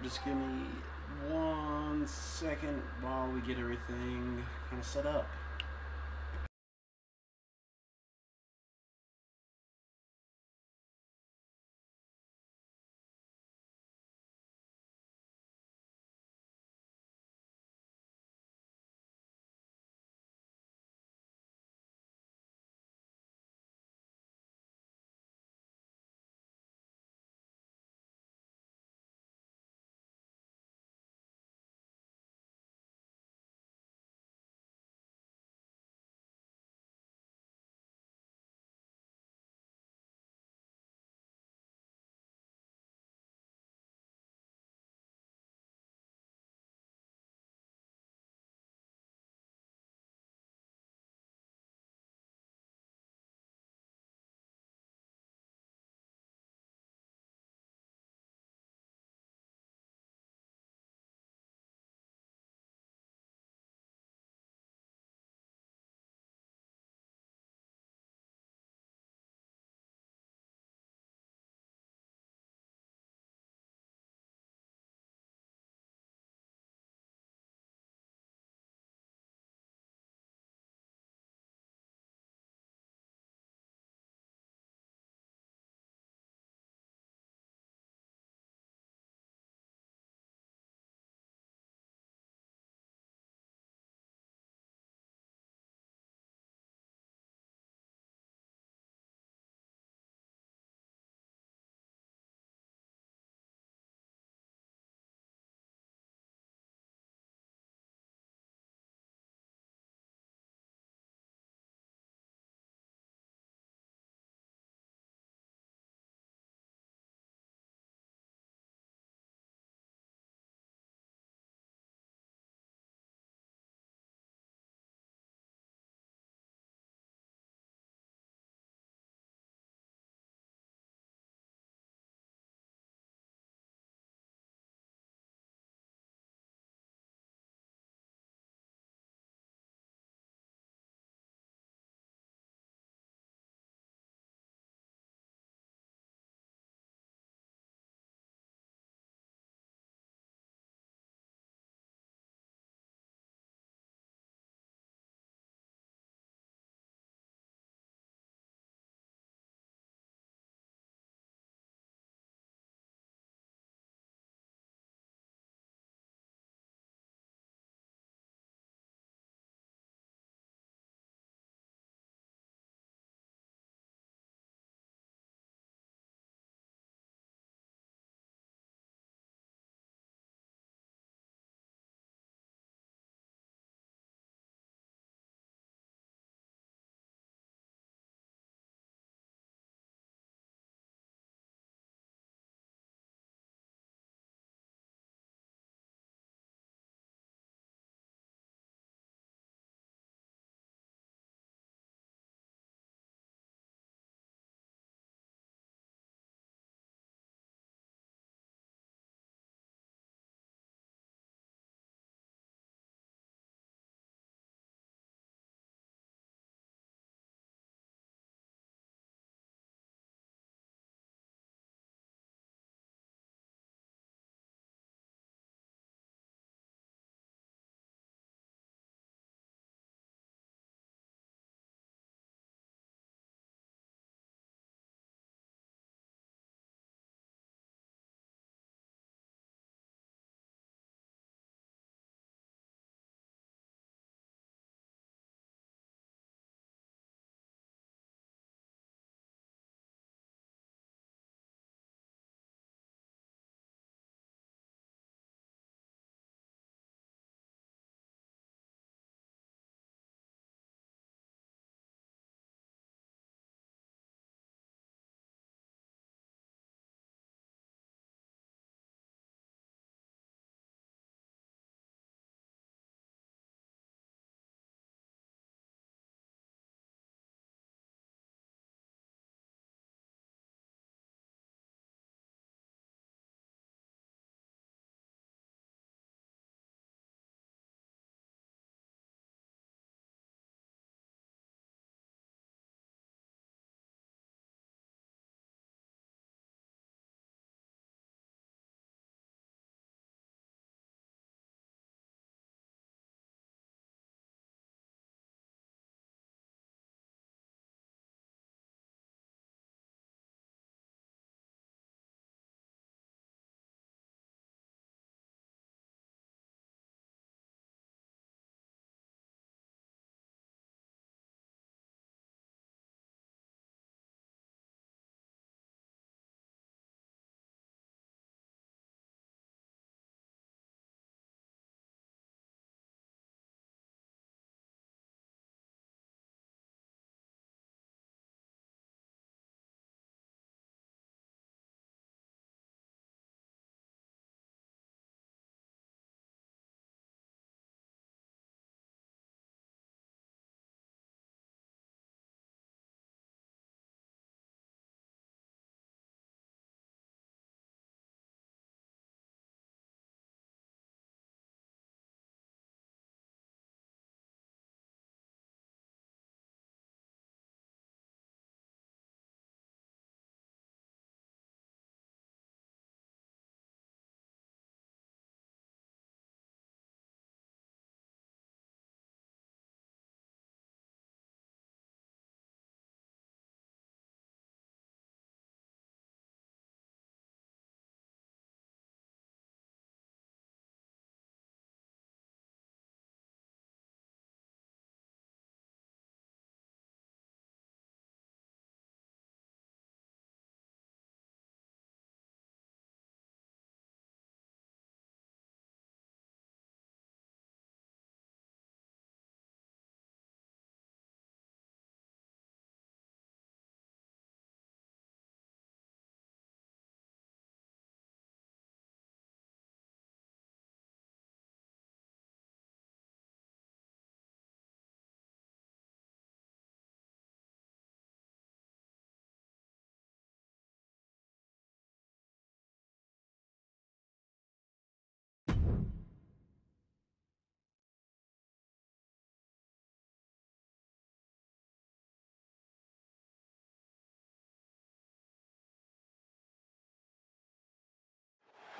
Just give me 1 second while we get everything kind of set up.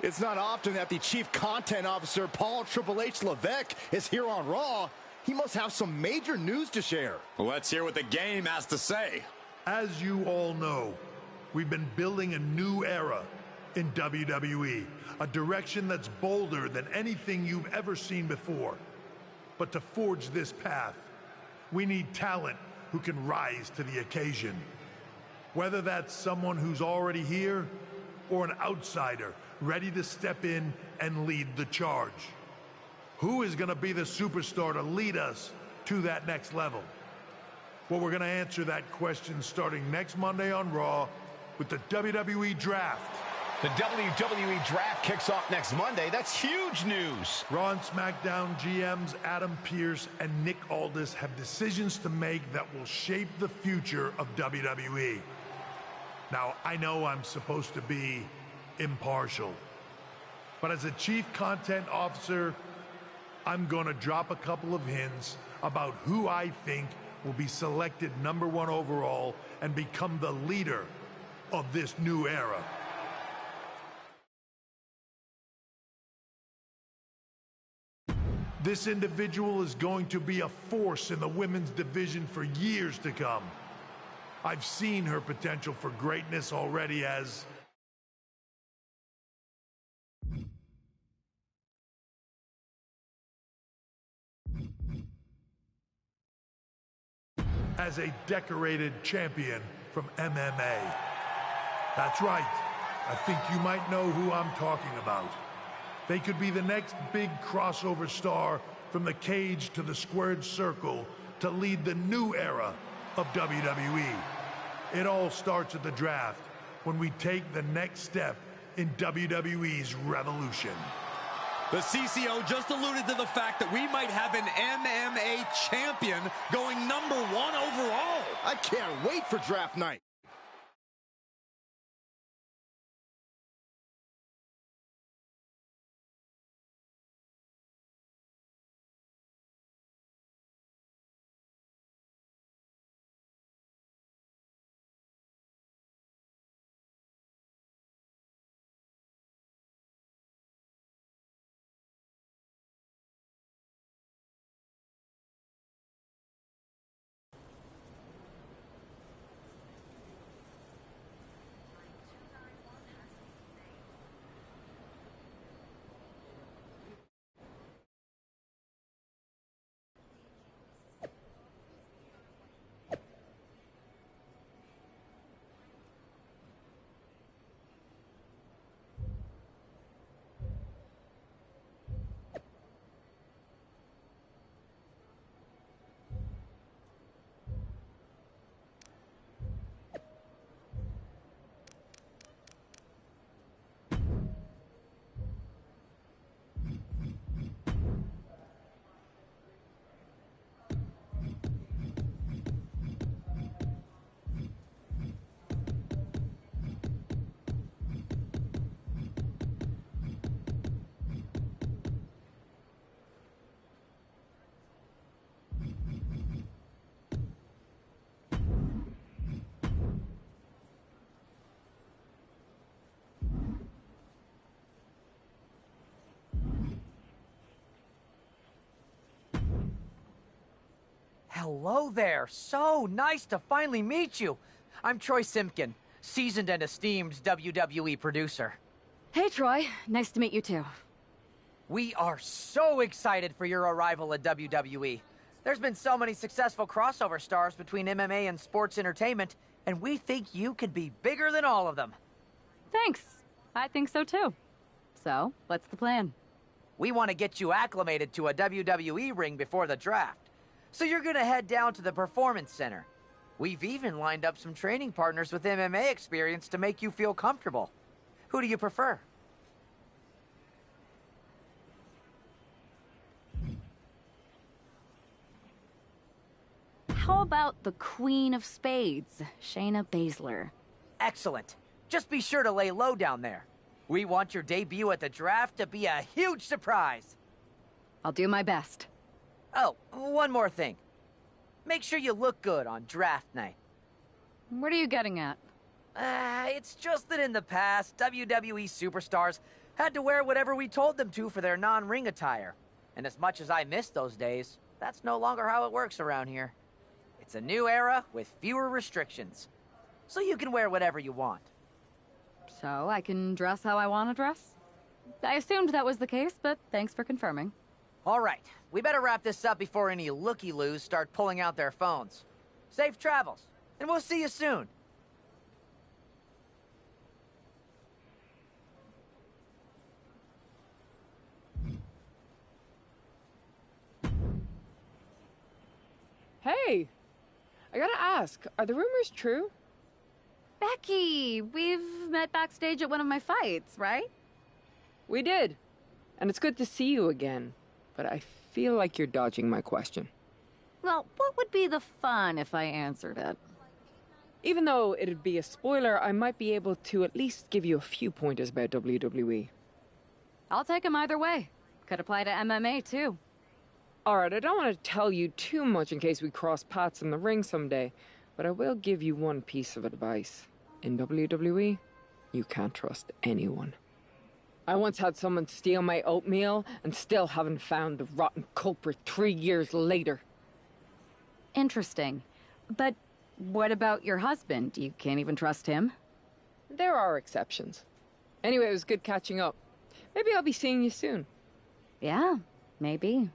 It's not often that the Chief Content Officer, Paul Triple H Levesque, is here on Raw. He must have some major news to share. Let's hear what the game has to say. As you all know, we've been building a new era in WWE, a direction that's bolder than anything you've ever seen before. But to forge this path, we need talent who can rise to the occasion. Whether that's someone who's already here or an outsider ready to step in and lead the charge. Who is going to be the superstar to lead us to that next level? Well, we're going to answer that question starting next Monday on Raw with the WWE Draft. The WWE Draft kicks off next Monday. That's huge news. Raw and SmackDown GMs Adam Pearce and Nick Aldis have decisions to make that will shape the future of WWE. Now, I know I'm supposed to be impartial, but as a Chief Content Officer, I'm going to drop a couple of hints about who I think will be selected #1 overall and become the leader of this new era. This individual is going to be a force in the women's division for years to come. I've seen her potential for greatness already as a decorated champion from MMA. That's right. I think you might know who I'm talking about. They could be the next big crossover star from the cage to the squared circle to lead the new era of WWE. It all starts at the draft when we take the next step in WWE's revolution. The CCO just alluded to the fact that we might have an MMA champion going #1 overall. I can't wait for draft night. Hello there. So nice to finally meet you. I'm Troy Simpkin, seasoned and esteemed WWE producer. Hey, Troy. Nice to meet you, too. We are so excited for your arrival at WWE. There's been so many successful crossover stars between MMA and sports entertainment, and we think you could be bigger than all of them. Thanks. I think so, too. So, what's the plan? We want to get you acclimated to a WWE ring before the draft. So you're going to head down to the Performance Center. We've even lined up some training partners with MMA experience to make you feel comfortable. Who do you prefer? How about the Queen of Spades, Shayna Baszler? Excellent. Just be sure to lay low down there. We want your debut at the draft to be a huge surprise. I'll do my best. Oh, one more thing. Make sure you look good on draft night. What are you getting at? It's just that in the past, WWE Superstars had to wear whatever we told them to for their non-ring attire. And as much as I miss those days, that's no longer how it works around here. It's a new era with fewer restrictions. So you can wear whatever you want. So I can dress how I want to dress? I assumed that was the case, but thanks for confirming. All right, we better wrap this up before any looky-loos start pulling out their phones. Safe travels, and we'll see you soon. Hey, I gotta ask, are the rumors true? Becky, we've met backstage at one of my fights, right? We did, and it's good to see you again, but I feel like you're dodging my question. Well, what would be the fun if I answered it? Even though it'd be a spoiler, I might be able to at least give you a few pointers about WWE. I'll take them either way. Could apply to MMA, too. Alright, I don't want to tell you too much in case we cross paths in the ring someday, but I will give you one piece of advice. In WWE, you can't trust anyone. I once had someone steal my oatmeal and still haven't found the rotten culprit 3 years later. Interesting. But what about your husband? You can't even trust him? There are exceptions. Anyway, it was good catching up. Maybe I'll be seeing you soon. Yeah, maybe.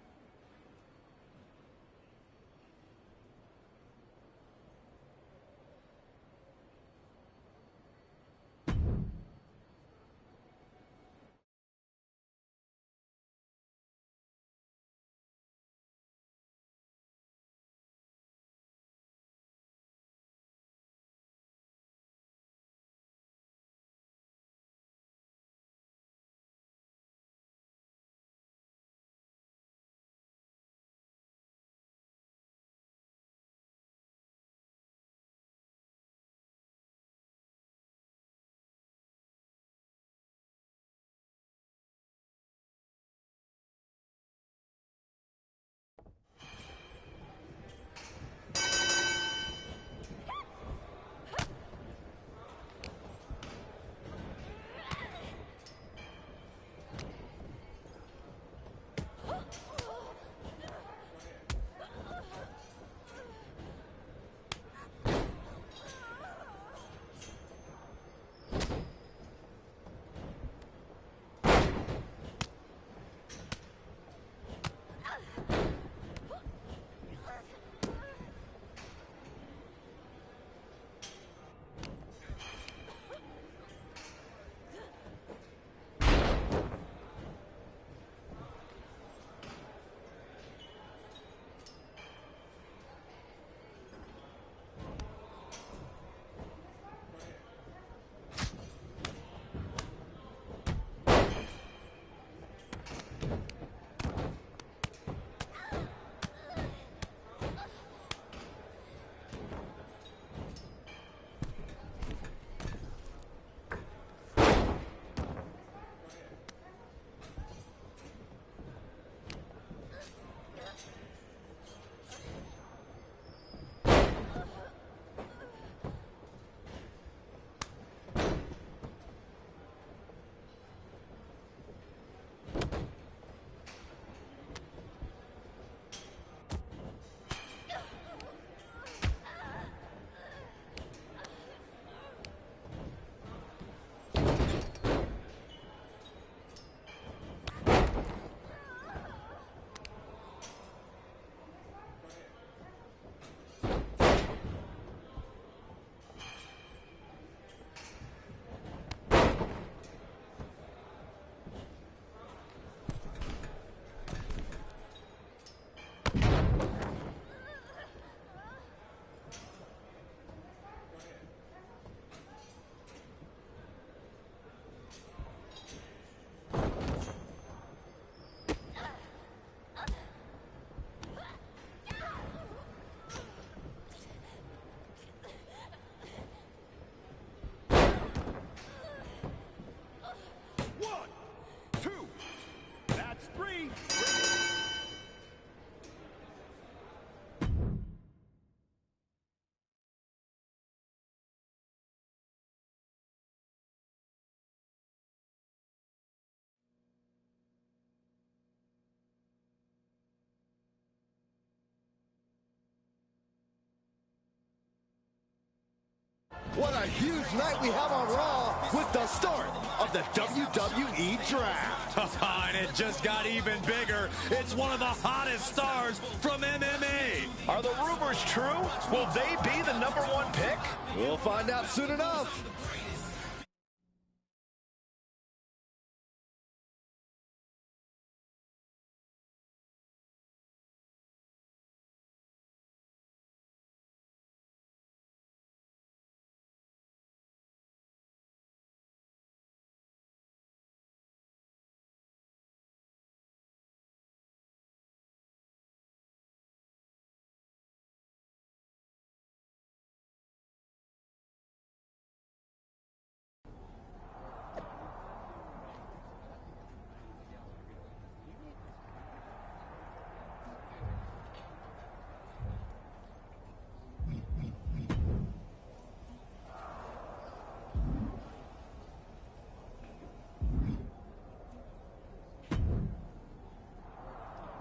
a huge night we have on Raw with the start of the WWE Draft. And it just got even bigger. It's one of the hottest stars from MMA. Are the rumors true? Will they be the #1 pick? We'll find out soon enough.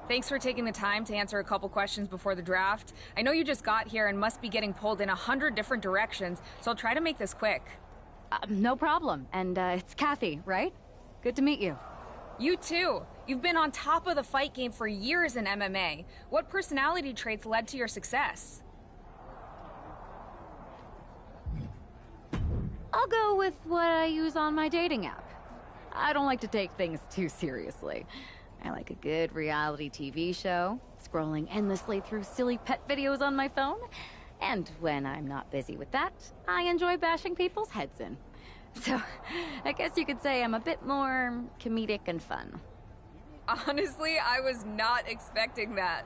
Thanks for taking the time to answer a couple questions before the draft. I know you just got here and must be getting pulled in 100 different directions, so I'll try to make this quick. No problem. And it's Kathy, right? Good to meet you. You too. You've been on top of the fight game for years in MMA. What personality traits led to your success? I'll go with what I use on my dating app. I don't like to take things too seriously. I like a good reality TV show, scrolling endlessly through silly pet videos on my phone, and when I'm not busy with that, I enjoy bashing people's heads in. So, I guess you could say I'm a bit more comedic and fun. Honestly, I was not expecting that.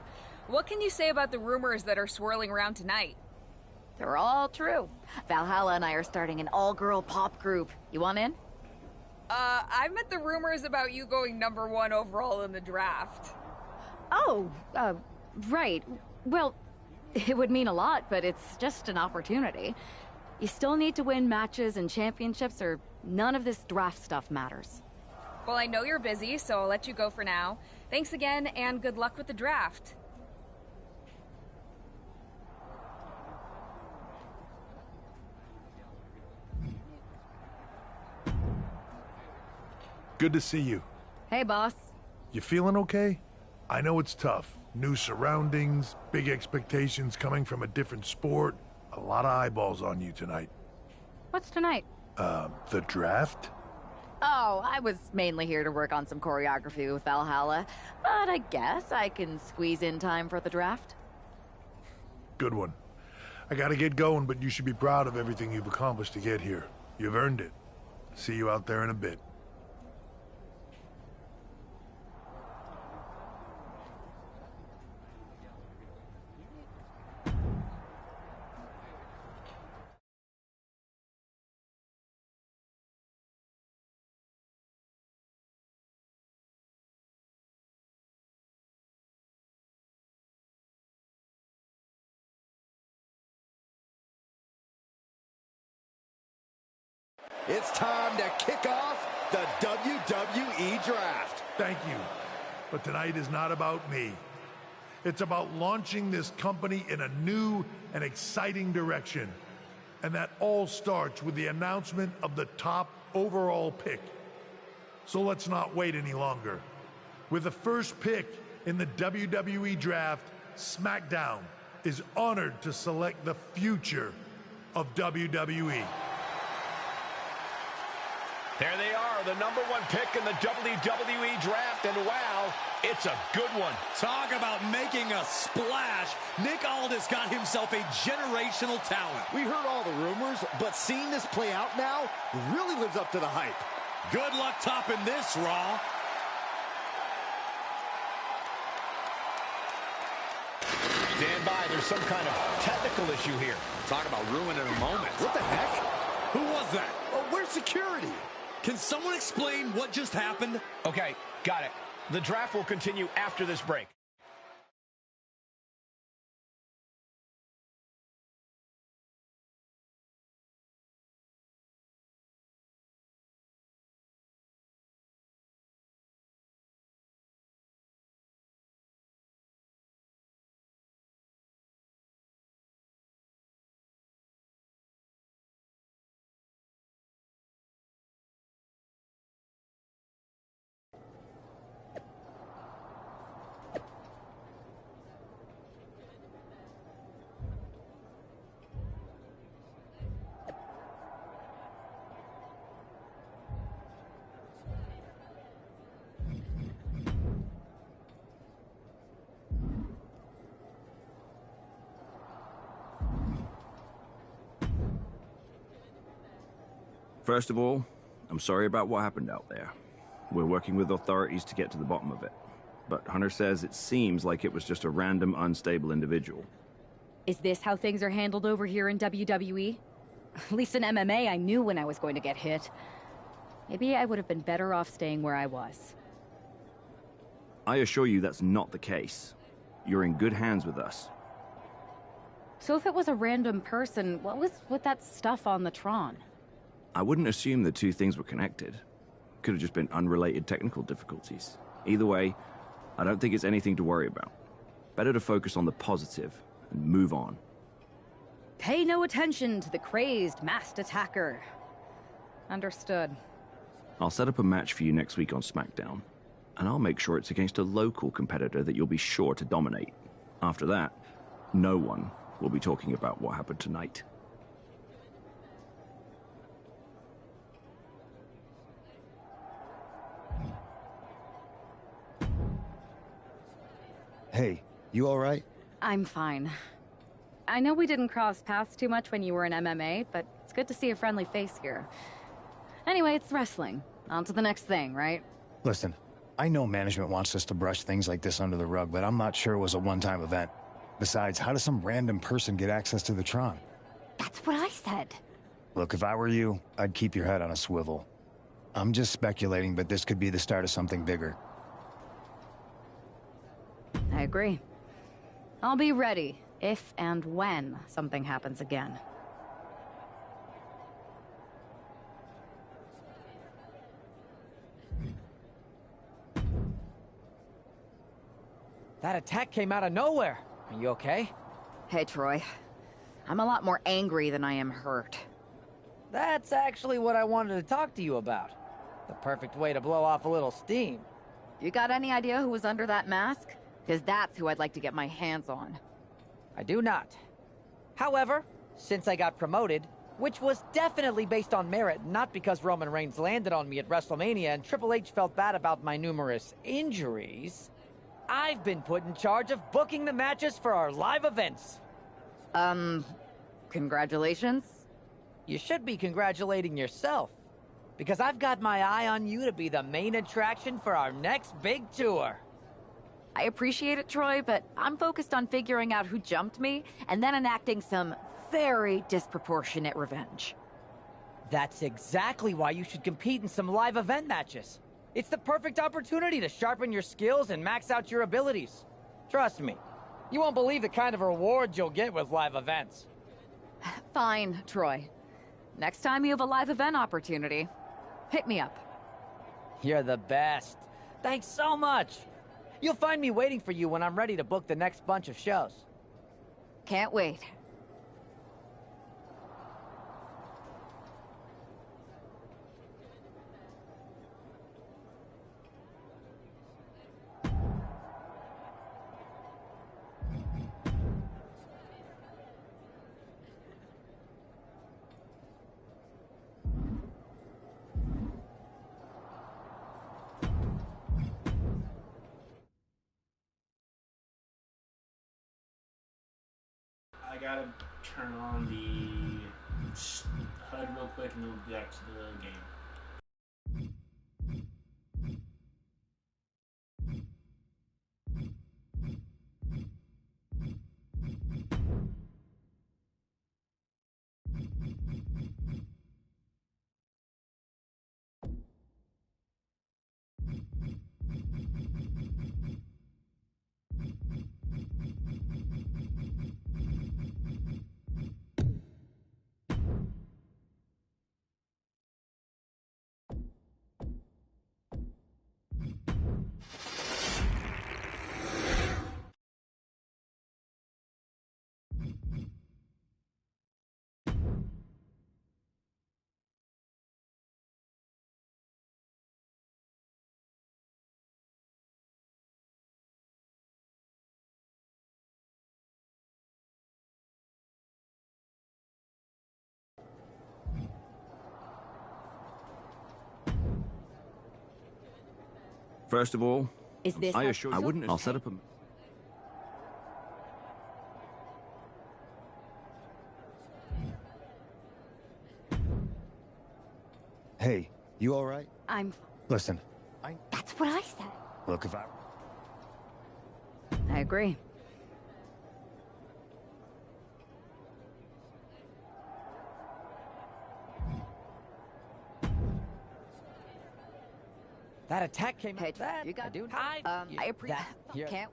What can you say about the rumors that are swirling around tonight? They're all true. Valhalla and I are starting an all-girl pop group. You want in? I meant the rumors about you going #1 overall in the draft. Oh, right. Well, it would mean a lot, but it's just an opportunity. You still need to win matches and championships, or none of this draft stuff matters. Well, I know you're busy, so I'll let you go for now. Thanks again, and good luck with the draft. Good to see you. Hey, boss. You feeling okay? I know it's tough. New surroundings, big expectations coming from a different sport. A lot of eyeballs on you tonight. What's tonight? The draft? Oh, I was mainly here to work on some choreography with Valhalla, but I guess I can squeeze in time for the draft. Good one. I gotta get going, but you should be proud of everything you've accomplished to get here. You've earned it. See you out there in a bit. It's time to kick off the WWE Draft. Thank you. But tonight is not about me. It's about launching this company in a new and exciting direction. And that all starts with the announcement of the top overall pick. So let's not wait any longer. With the first pick in the WWE Draft, SmackDown is honored to select the future of WWE. There they are, the #1 pick in the WWE Draft, and wow, it's a good one. Talk about making a splash. Nick Aldis got himself a generational talent. We heard all the rumors, but seeing this play out now really lives up to the hype. Good luck topping this, Raw. Stand by, there's some kind of technical issue here. Talk about ruining a moment. What the heck? Who was that? Oh, where's security? Can someone explain what just happened? Okay, got it. The draft will continue after this break. First of all, I'm sorry about what happened out there. We're working with authorities to get to the bottom of it. But Hunter says it seems like it was just a random, unstable individual. Is this how things are handled over here in WWE? At least in MMA, I knew when I was going to get hit. Maybe I would have been better off staying where I was. I assure you that's not the case. You're in good hands with us. So if it was a random person, what was with that stuff on the Tron? I wouldn't assume the two things were connected. Could have just been unrelated technical difficulties. Either way, I don't think it's anything to worry about. Better to focus on the positive and move on. Pay no attention to the crazed, masked attacker. Understood. I'll set up a match for you next week on SmackDown, and I'll make sure it's against a local competitor that you'll be sure to dominate. After that, no one will be talking about what happened tonight. Hey, you all right? I'm fine. I know we didn't cross paths too much when you were in MMA, but it's good to see a friendly face here. Anyway, it's wrestling. On to the next thing, right? Listen, I know management wants us to brush things like this under the rug, but I'm not sure it was a one-time event. Besides, how does some random person get access to the Tron? That's what I said. Look, if I were you, I'd keep your head on a swivel. I'm just speculating, but this could be the start of something bigger. I agree. I'll be ready if and when something happens again. That attack came out of nowhere. Are you okay? Hey, Troy. I'm a lot more angry than I am hurt. That's actually what I wanted to talk to you about. The perfect way to blow off a little steam. You got any idea who was under that mask? Because that's who I'd like to get my hands on. I do not. However, since I got promoted, which was definitely based on merit, not because Roman Reigns landed on me at WrestleMania and Triple H felt bad about my numerous injuries, I've been put in charge of booking the matches for our live events. Congratulations? You should be congratulating yourself, because I've got my eye on you to be the main attraction for our next big tour. I appreciate it, Troy, but I'm focused on figuring out who jumped me and then enacting some very disproportionate revenge. That's exactly why you should compete in some live event matches. It's the perfect opportunity to sharpen your skills and max out your abilities. Trust me, you won't believe the kind of rewards you'll get with live events. Fine, Troy. Next time you have a live event opportunity, hit me up. You're the best. Thanks so much. You'll find me waiting for you when I'm ready to book the next bunch of shows. Can't wait. I gotta turn on the HUD real quick and then we'll be back to the game. First of all, Is this I assure you, I wouldn't. I'll set up a... Hey, you all right? I'm... Listen, That's what I said. look, if I agree. That attack came Hey, out. That you got I do. I appreciate that. Here. Can't...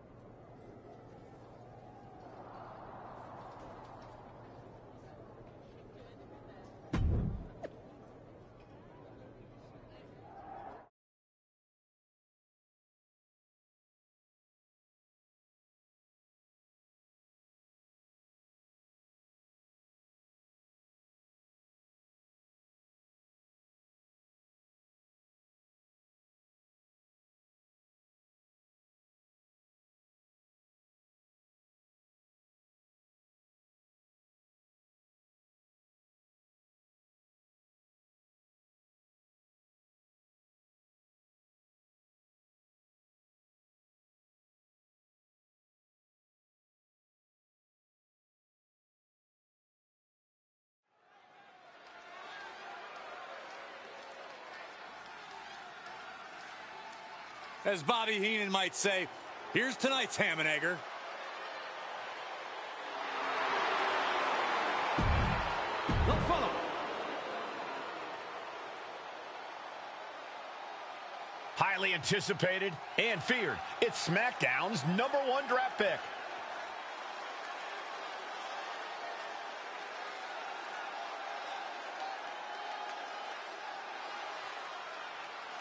As Bobby Heenan might say, here's tonight's ham and egger. The follow. Highly anticipated and feared. It's SmackDown's #1 draft pick.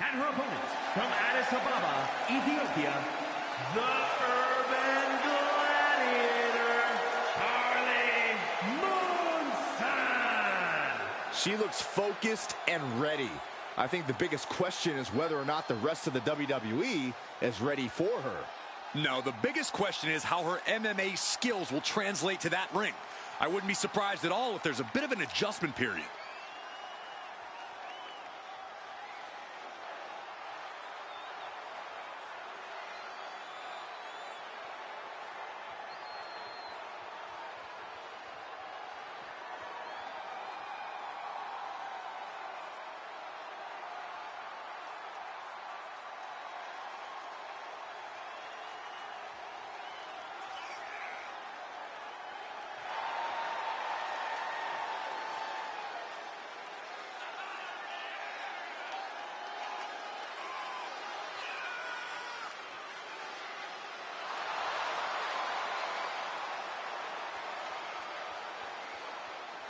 And her opponent, from Addis Ababa, Ethiopia, the Urban Gladiator, Charlie Moonson. She looks focused and ready. I think the biggest question is whether or not the rest of the WWE is ready for her. No, the biggest question is how her MMA skills will translate to that ring. I wouldn't be surprised at all if there's a bit of an adjustment period.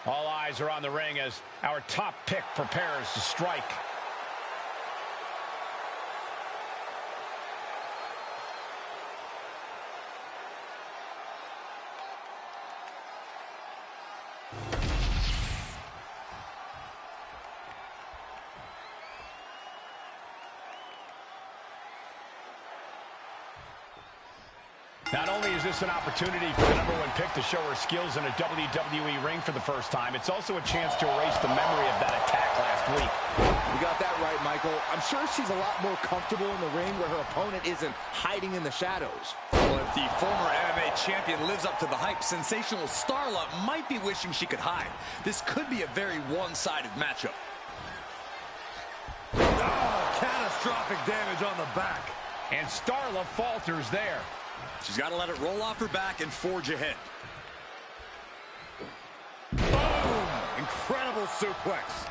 All eyes are on the ring as our top pick prepares to strike. Not only is this an opportunity for the #1 pick to show her skills in a WWE ring for the first time, it's also a chance to erase the memory of that attack last week. You got that right, Michael. I'm sure she's a lot more comfortable in the ring where her opponent isn't hiding in the shadows. Well, if the former MMA champion lives up to the hype, Sensational Starla might be wishing she could hide. This could be a very one-sided matchup. Oh, catastrophic damage on the back. And Starla falters there. She's got to let it roll off her back and forge ahead. Boom! Incredible suplex.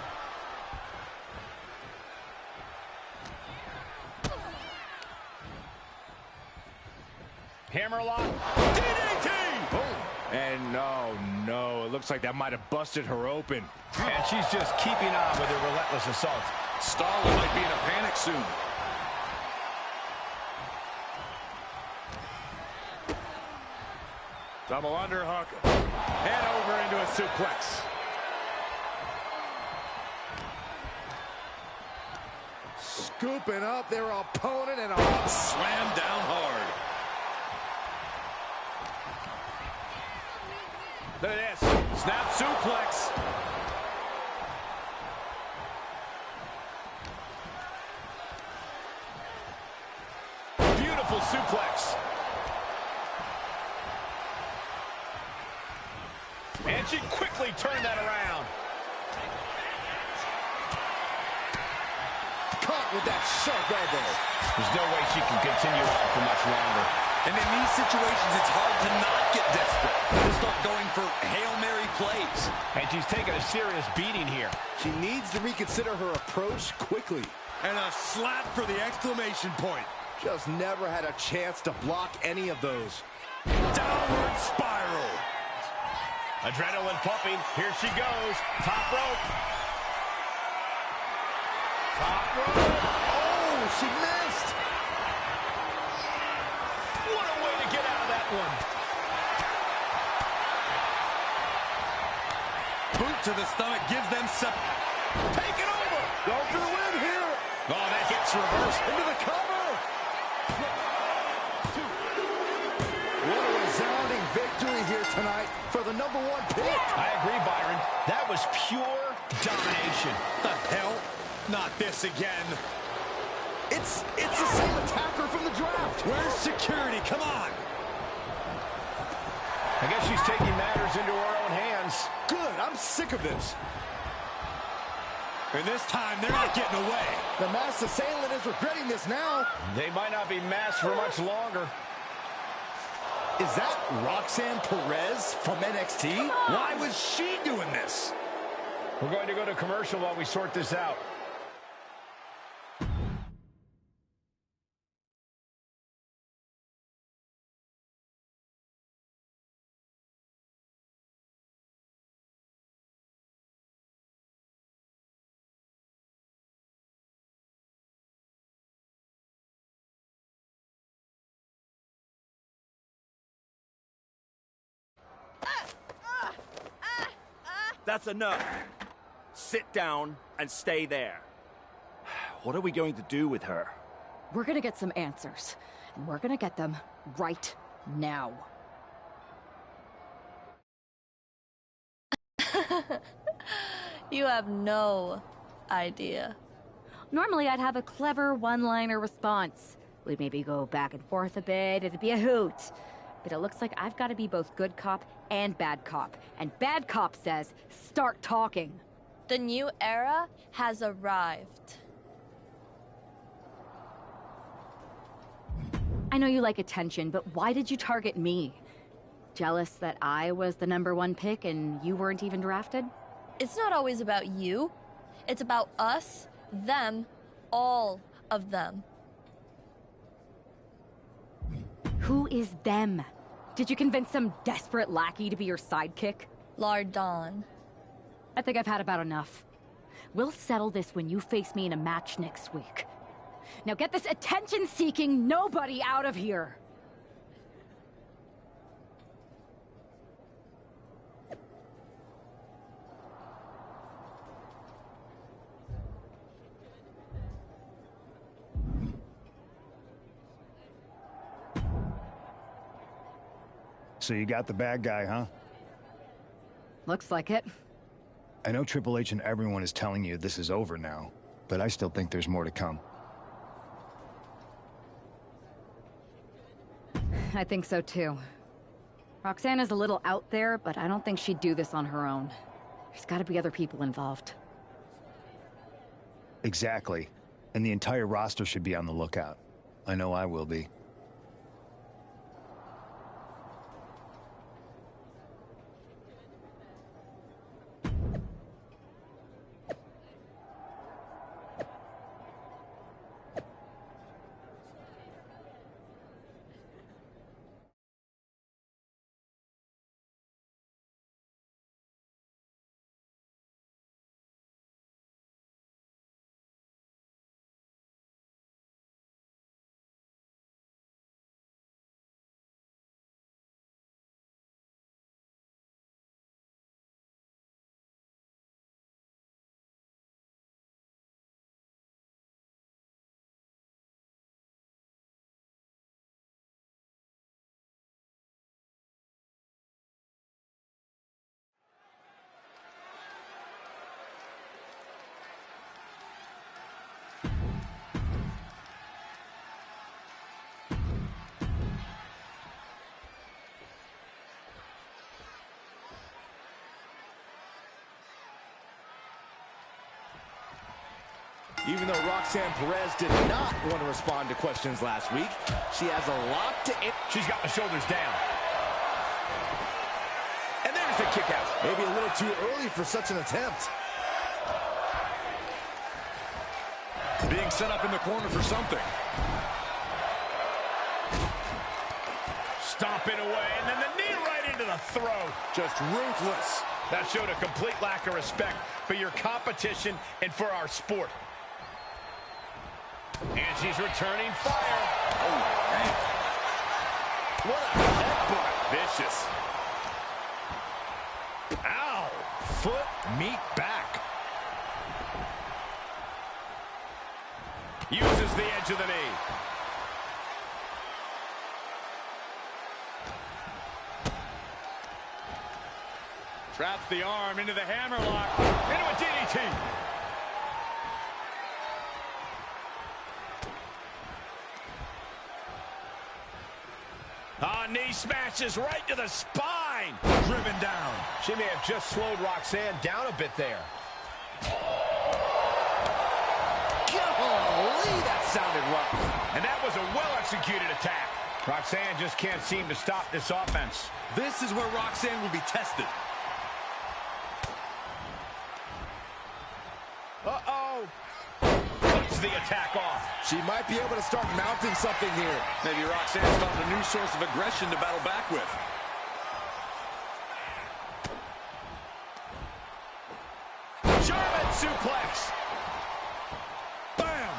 Hammerlock. DDT! Boom! And no, it looks like that might have busted her open. And she's just keeping on with her relentless assault. Starla might be in a panic soon. Double underhook. Head over into a suplex. Scooping up their opponent and a slam down hard. Look at this. Snap suplex. Beautiful suplex. And she quickly turned that around. with that sharp elbow. There's no way she can continue on for much longer. And in these situations, it's hard to not get desperate. To start going for Hail Mary plays. And she's taking a serious beating here. She needs to reconsider her approach quickly. And a slap for the exclamation point. Just never had a chance to block any of those. Downward spiral. Adrenaline pumping. Here she goes. Top rope. Top rope. Oh, she missed. What a way to get out of that one. Boot to the stomach gives them some. Take it over. Go for the win here. Oh, that hits reverse. Into the cover. What a resounding victory here tonight for the #1 pick. I agree, Byron. That was pure domination. The hell? Not this again. It's the same attacker from the draft. Where's security? Come on. I guess she's taking matters into her own hands. Good. I'm sick of this. And this time, they're not getting away. The masked assailant is regretting this now. They might not be masked for much longer. Is that Roxanne Perez from NXT? Why was she doing this? We're going to go to commercial while we sort this out. That's enough. Sit down and stay there. What are we going to do with her? We're gonna get some answers, and we're gonna get them right now. You have no idea. Normally, I'd have a clever one-liner response. We'd maybe go back and forth a bit, it'd be a hoot. But it looks like I've got to be both good cop and bad cop. And bad cop says, start talking. The new era has arrived. I know you like attention, but why did you target me? Jealous that I was the #1 pick and you weren't even drafted? It's not always about you. It's about us, them, all of them. Who is them? Did you convince some desperate lackey to be your sidekick? Lardon. I think I've had about enough. We'll settle this when you face me in a match next week. Now get this attention-seeking nobody out of here! So you got the bad guy, huh? Looks like it. I know Triple H and everyone is telling you this is over now, but I still think there's more to come. I think so too. Roxanne is a little out there, but I don't think she'd do this on her own. There's gotta be other people involved. Exactly. And the entire roster should be on the lookout. I know I will be. Even though Roxanne Perez did not want to respond to questions last week, she has a lot to... She's got the shoulders down. And there's the kick out. Maybe a little too early for such an attempt. Being set up in the corner for something. Stomping away, and then the knee right into the throat. Just ruthless. That showed a complete lack of respect for your competition and for our sport. And she's returning fire. Oh, man. What a headbutt. Vicious. Ow. Foot, meat back. Uses the edge of the knee. Traps the arm into the hammerlock. Into a DDT. Knee smashes right to the spine. Driven down. She may have just slowed Roxanne down a bit there. Golly, that sounded rough. And that was a well-executed attack. Roxanne just can't seem to stop this offense. This is where Roxanne will be tested. Uh-oh. Cuts the attack off. She might be able to start mounting something here. Maybe Roxanne's found a new source of aggression to battle back with. German suplex. Bam!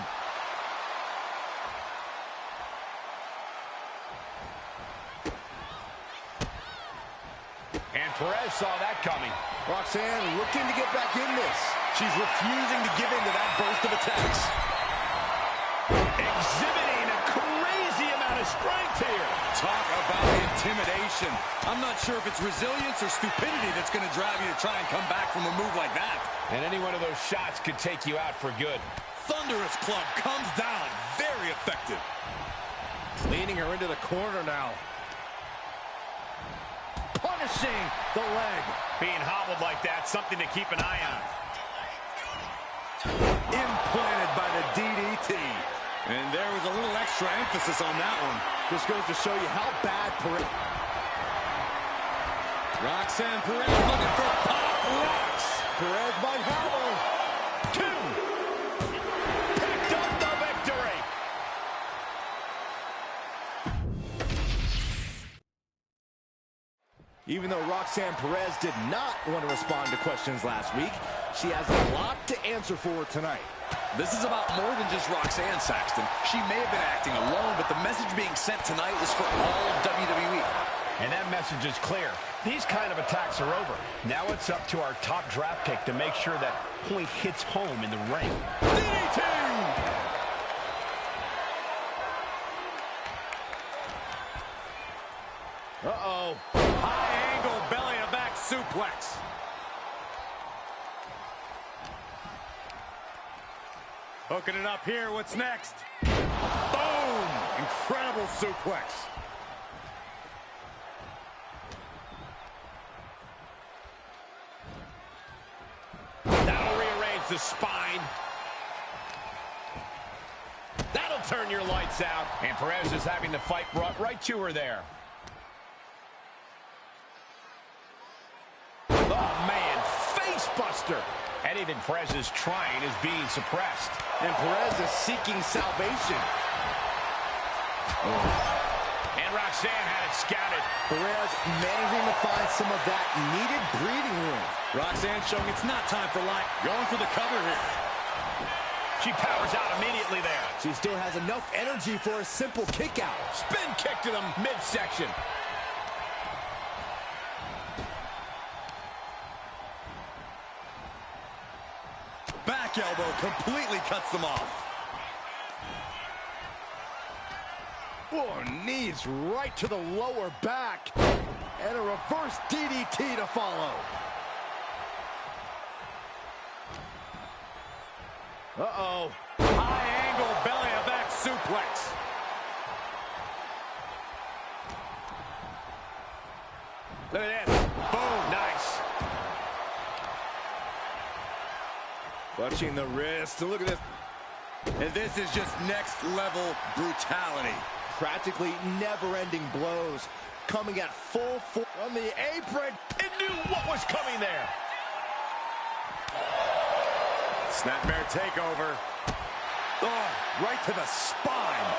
And Perez saw that coming. Roxanne looking to get back in this. She's refusing to give in to that burst of attacks. Exhibiting a crazy amount of strength here. Talk about intimidation. I'm not sure if it's resilience or stupidity that's going to drive you to try and come back from a move like that. And any one of those shots could take you out for good. Thunderous club comes down. Very effective. Leaning her into the corner now. Punishing the leg. Being hobbled like that, something to keep an eye on. Implanted by the DDT. And there was a little extra emphasis on that one. This goes to show you how bad Perez... Roxanne Perez looking for pop rocks. Perez might have her. 2. Picked up the victory. Even though Roxanne Perez did not want to respond to questions last week, she has a lot to answer for tonight. This is about more than just Roxanne, Saxton. She may have been acting alone, but the message being sent tonight is for all of WWE. And that message is clear. These kind of attacks are over. Now it's up to our top draft pick to make sure that point hits home in the ring. DDT! Uh-oh. High angle belly-to-back suplex. Hooking it up here. What's next? Boom! Incredible suplex. That'll rearrange the spine. That'll turn your lights out. And Perez is having the fight brought right to her there. Oh, man. Face buster. Anything Perez is trying is being suppressed. And Perez is seeking salvation. And Roxanne had it scouted. Perez managing to find some of that needed breathing room. Roxanne showing it's not time for light. Going for the cover here. She powers out immediately there. She still has enough energy for a simple kick out. Spin kick to the midsection. Back elbow completely cuts them off. Oh, knees right to the lower back. And a reverse DDT to follow. Uh-oh. High angle belly-to-back suplex. Look at this. Boom. Nice. Clutching the wrist. Look at this. And this is just next-level brutality. Practically never-ending blows coming at full force from the apron. It knew what was coming there. Snapmare takeover. Oh, right to the spine.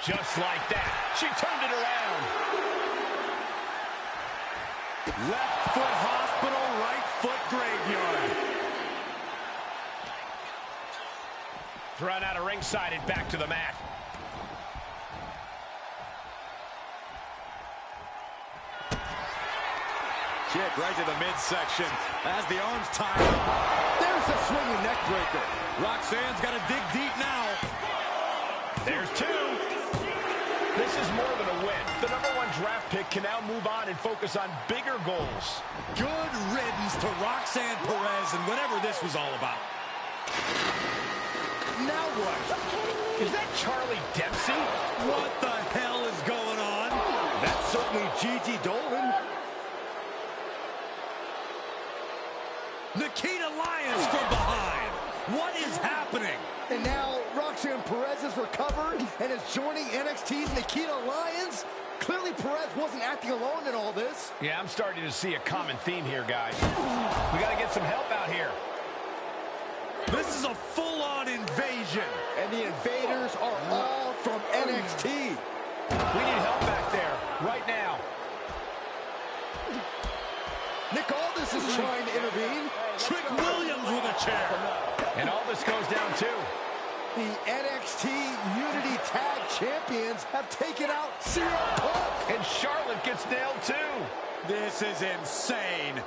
Just like that, she turned it around. Left foot hospital, right foot graveyard. Thrown out of ringside and back to the mat. Kick right to the midsection as the arms tie up. There's a swinging neck breaker. Roxanne's got to dig deep now. There's two. This is more than a win. The #1 draft pick can now move on and focus on bigger goals. Good riddance to Roxanne Perez and whatever this was all about. Now what? Is that Charlie Dempsey? What the hell is going on? That's certainly Gigi Dolan. Nikita Lyons from behind. What is happening? And now Roxanne Perez has recovered and is joining NXT's Nikita Lyons. Clearly Perez wasn't acting alone in all this. Yeah, I'm starting to see a common theme here, guys. We got to get some help out here. This is a full-on invasion. And the invaders are all from NXT. We need help back there, right now. Nick Aldis is trying to intervene. Trick Williams with a chair. And all this goes down, too. The NXT Unity Tag Champions have taken out CM Punk. And Charlotte gets nailed, too. This is insane.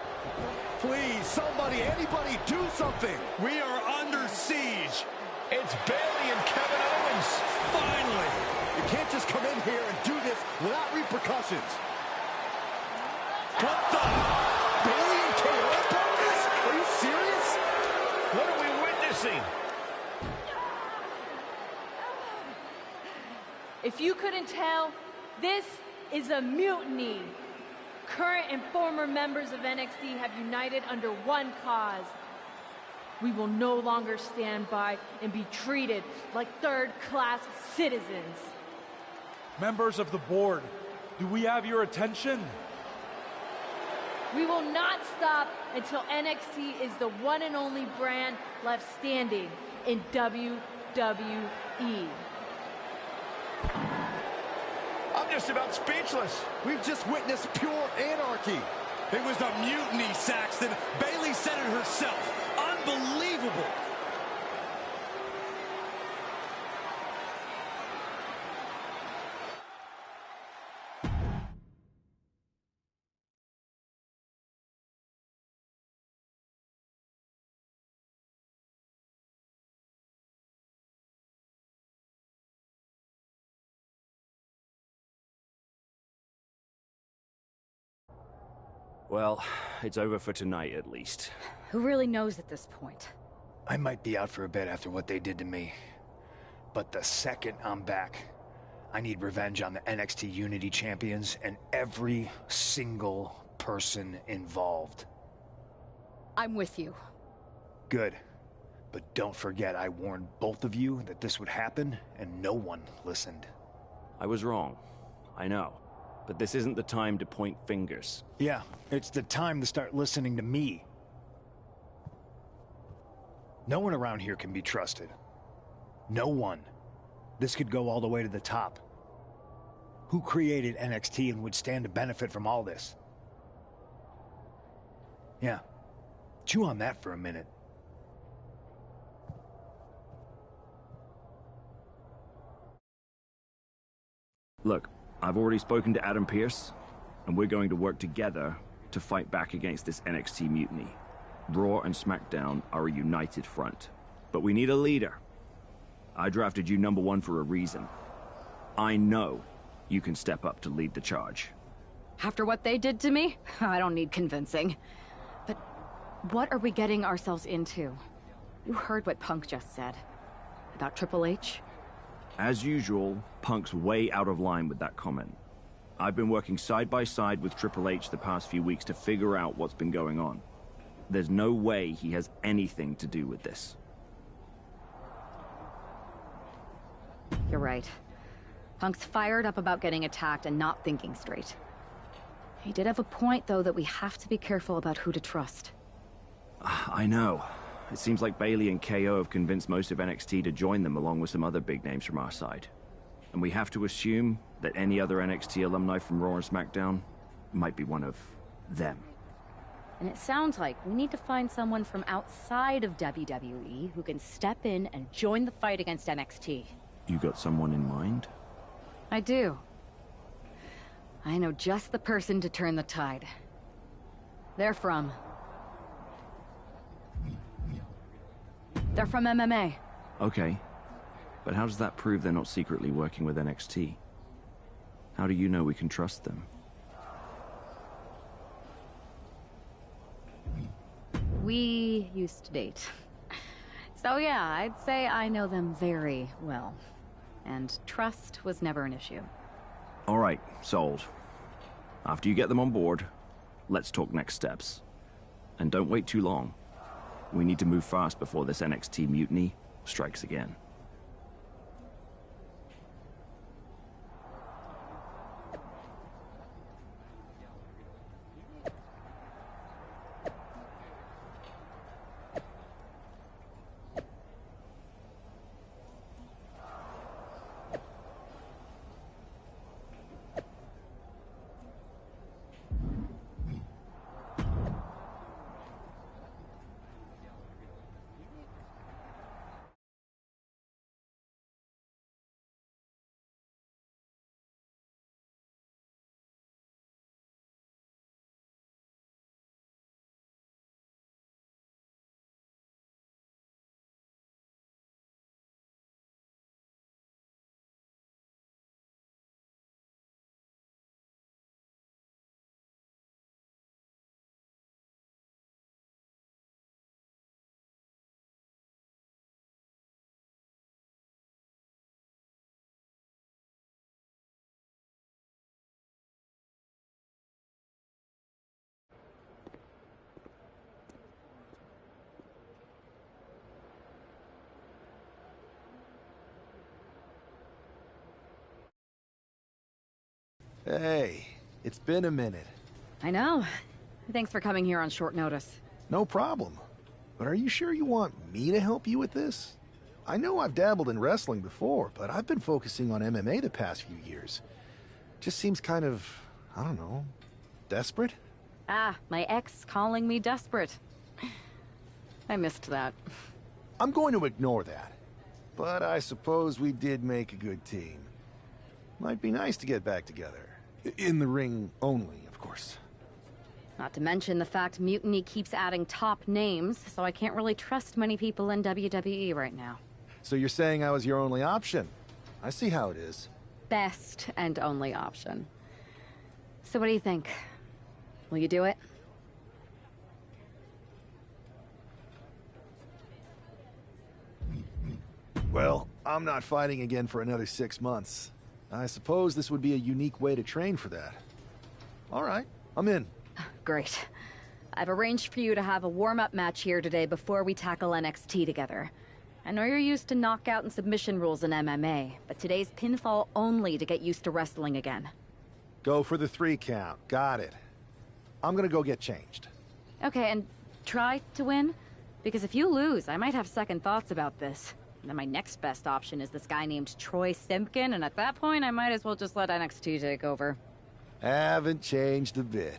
Please, somebody, anybody, do something. We are under siege. It's Bayley and Kevin Owens. Finally. You can't just come in here and do this without repercussions. What the? Bayley and KO bonus? Are you serious? What are we witnessing? If you couldn't tell, this is a mutiny. Current and former members of NXT have united under one cause. We will no longer stand by and be treated like third-class citizens. Members of the board, do we have your attention? We will not stop until NXT is the one and only brand left standing in WWE. I'm just about speechless. We've just witnessed pure anarchy. It was a mutiny, Saxton. Bayley said it herself. Unbelievable. Well, it's over for tonight, at least. Who really knows at this point? I might be out for a bit after what they did to me. But the second I'm back, I need revenge on the NXT Unity champions and every single person involved. I'm with you. Good. But don't forget I warned both of you that this would happen, and no one listened. I was wrong. I know. But this isn't the time to point fingers. Yeah, it's the time to start listening to me. No one around here can be trusted. No one. This could go all the way to the top. Who created NXT and would stand to benefit from all this? Yeah. Chew on that for a minute. Look, I've already spoken to Adam Pearce, and we're going to work together to fight back against this NXT mutiny. Raw and SmackDown are a united front. But we need a leader. I drafted you #1 for a reason. I know you can step up to lead the charge. After what they did to me, I don't need convincing. But what are we getting ourselves into? You heard what Punk just said. About Triple H? As usual, Punk's way out of line with that comment. I've been working side by side with Triple H the past few weeks to figure out what's been going on. There's no way he has anything to do with this. You're right. Punk's fired up about getting attacked and not thinking straight. He did have a point, though, that we have to be careful about who to trust. I know. It seems like Bayley and KO have convinced most of NXT to join them along with some other big names from our side. And we have to assume that any other NXT alumni from Raw and SmackDown might be one of them. And it sounds like we need to find someone from outside of WWE who can step in and join the fight against NXT. You got someone in mind? I do. I know just the person to turn the tide. They're from MMA. Okay. But how does that prove they're not secretly working with NXT? How do you know we can trust them? We used to date. So yeah, I'd say I know them very well. And trust was never an issue. All right, sold. After you get them on board, let's talk next steps. And don't wait too long. We need to move fast before this NXT mutiny strikes again. Hey, it's been a minute. I know. Thanks for coming here on short notice. No problem. But are you sure you want me to help you with this? I know I've dabbled in wrestling before, but I've been focusing on MMA the past few years. Just seems kind of, I don't know, desperate? Ah, my ex calling me desperate. I missed that. I'm going to ignore that. But I suppose we did make a good team. Might be nice to get back together. In the ring only, of course. Not to mention the fact Mutiny keeps adding top names, so I can't really trust many people in WWE right now. So you're saying I was your only option? I see how it is. Best and only option. So what do you think? Will you do it? Well, I'm not fighting again for another 6 months. I suppose this would be a unique way to train for that. All right, I'm in. Great. I've arranged for you to have a warm-up match here today before we tackle NXT together. I know you're used to knockout and submission rules in MMA, but today's pinfall only to get used to wrestling again. Go for the 3 count. Got it. I'm gonna go get changed. Okay, and try to win? Because if you lose, I might have second thoughts about this. And then my next best option is this guy named Troy Simpkin, and at that point, I might as well just let NXT take over. Haven't changed a bit.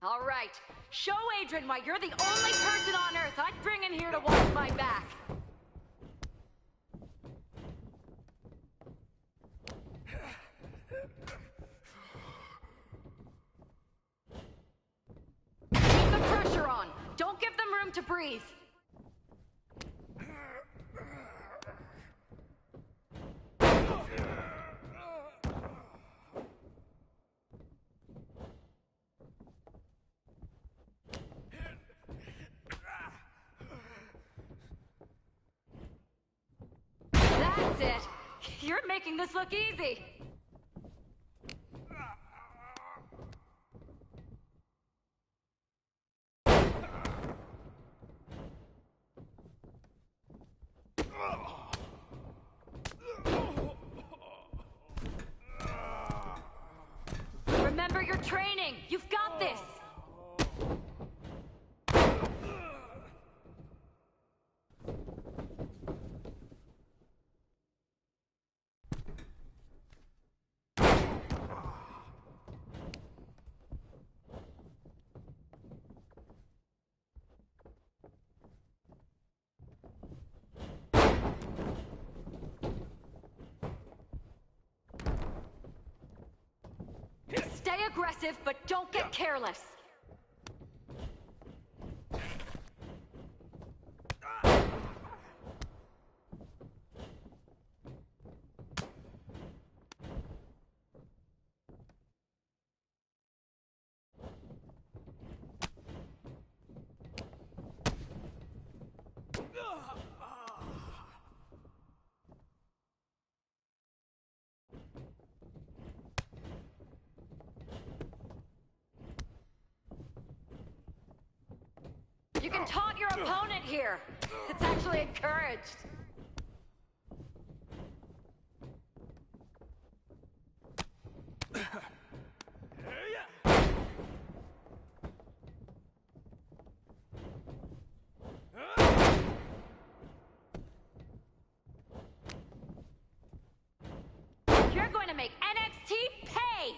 All right, show Adrian why you're the only person on Earth I'd bring in here to watch my back. Keep the pressure on. Don't give them room to breathe. That's it. You're making this look easy. Remember your training. You've got this. Stay aggressive, but don't get careless. You can taunt your opponent here. It's actually encouraged. You're going to make NXT pay!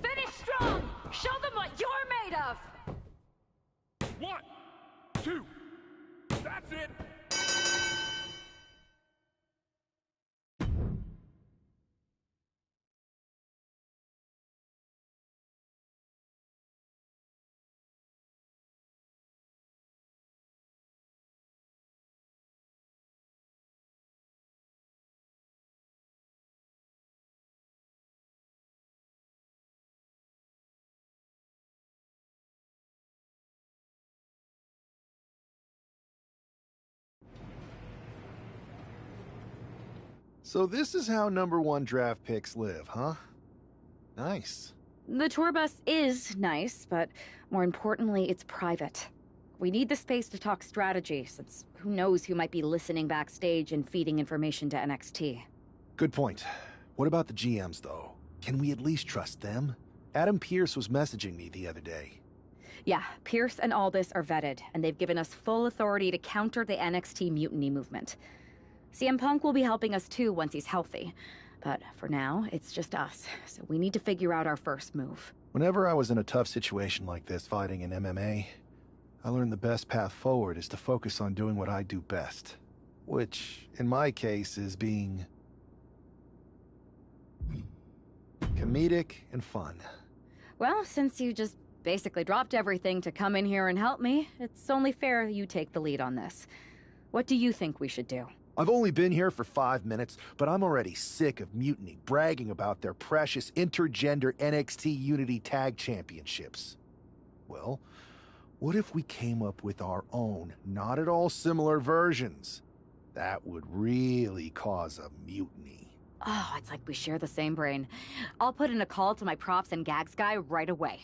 Finish strong! Show them what you're made of! 1, 2, that's it! So this is how #1 draft picks live, huh? Nice. The tour bus is nice, but more importantly, it's private. We need the space to talk strategy, since who knows who might be listening backstage and feeding information to NXT. Good point. What about the GMs, though? Can we at least trust them? Adam Pearce was messaging me the other day. Yeah, Pierce and Aldis are vetted, and they've given us full authority to counter the NXT Mutiny movement. CM Punk will be helping us too once he's healthy. But for now, it's just us, so we need to figure out our first move. Whenever I was in a tough situation like this fighting in MMA, I learned the best path forward is to focus on doing what I do best. Which, in my case, is being comedic and fun. Well, since you just basically dropped everything to come in here and help me, it's only fair you take the lead on this. What do you think we should do? I've only been here for 5 minutes, but I'm already sick of Mutiny bragging about their precious intergender NXT Unity Tag Championships. Well, what if we came up with our own, not at all similar versions? That would really cause a mutiny. Oh, it's like we share the same brain. I'll put in a call to my props and gags guy right away.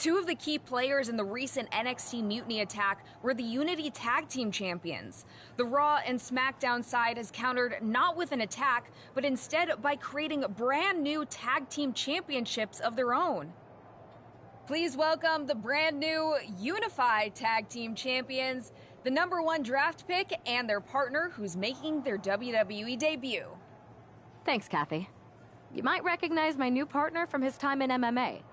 Two of the key players in the recent NXT Mutiny attack were the Unity Tag Team Champions. The Raw and SmackDown side has countered not with an attack, but instead by creating brand new Tag Team Championships of their own. Please welcome the brand new Unify Tag Team Champions, the #1 draft pick, and their partner who's making their WWE debut. Thanks, Kathy. You might recognize my new partner from his time in MMA.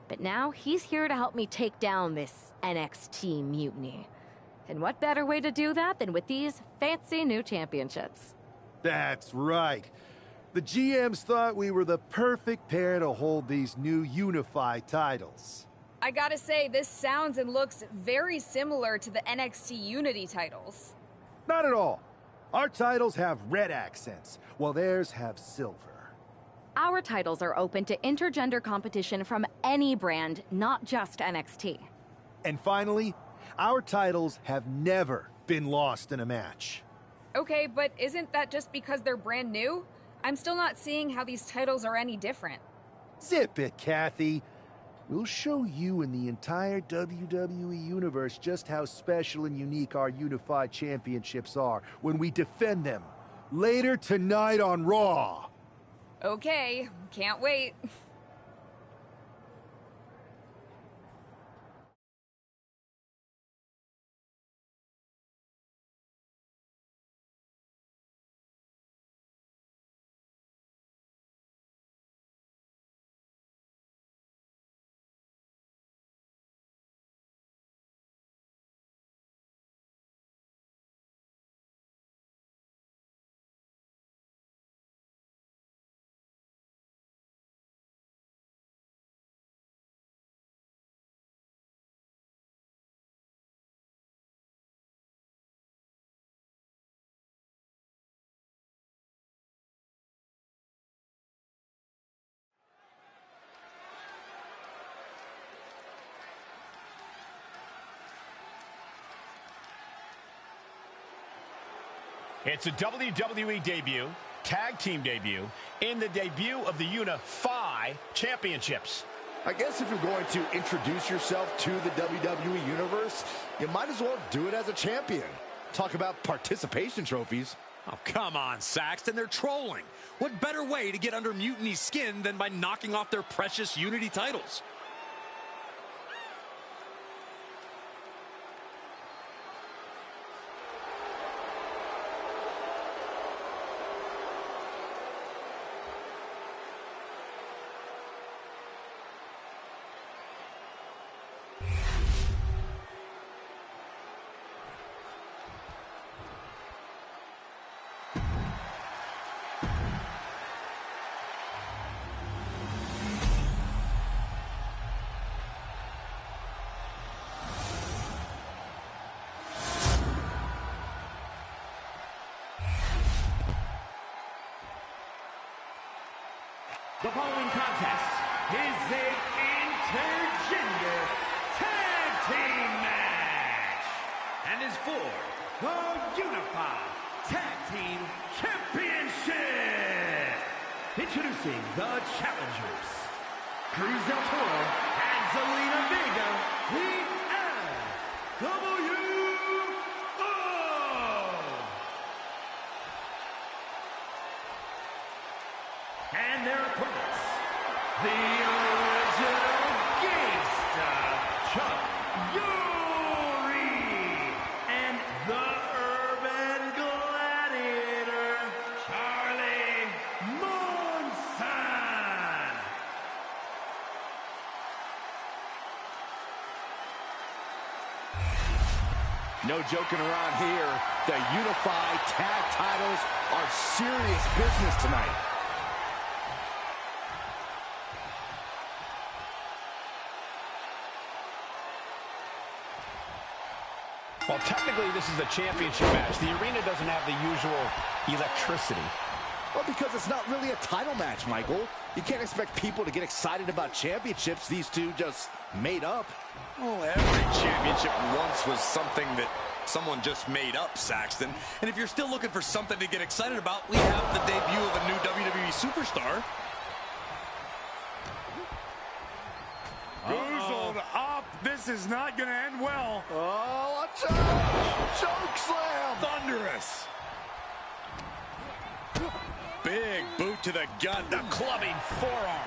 But now he's here to help me take down this NXT Mutiny. And what better way to do that than with these fancy new championships? That's right. The GMs thought we were the perfect pair to hold these new Unify titles. I gotta say, this sounds and looks very similar to the NXT Unity titles. Not at all. Our titles have red accents, while theirs have silver. Our titles are open to intergender competition from any brand, not just NXT. And finally, our titles have never been lost in a match. Okay, but isn't that just because they're brand new? I'm still not seeing how these titles are any different. Zip it, Kathy. We'll show you and the entire WWE Universe just how special and unique our Unified Championships are when we defend them later tonight on Raw. Okay, can't wait. It's a WWE debut, tag team debut, in the debut of the Unify Championships. I guess if you're going to introduce yourself to the WWE Universe, you might as well do it as a champion. Talk about participation trophies. Oh, come on, Saxton. They're trolling. What better way to get under Mutiny's skin than by knocking off their precious Unity titles? The following contest is an intergender tag team match and is for the Unified Tag Team Championship. Introducing the challengers, Cruz del Toro and Zelina Vega, the NWO. And their opponents, the original gangsta, Chuck Yuri, and the urban gladiator, Charlie Monson. No joking around here. The Unified Tag titles are serious business tonight. Well, technically, this is a championship match. The arena doesn't have the usual electricity. Well, because it's not really a title match, Michael. You can't expect people to get excited about championships these two just made up. Well, every championship once was something that someone just made up, Saxton. And if you're still looking for something to get excited about, we have the debut of a new WWE Superstar. Who's on This is not going to end well. Oh, watch out! Choke slam! Thunderous. Big boot to the gut. The clubbing forearm.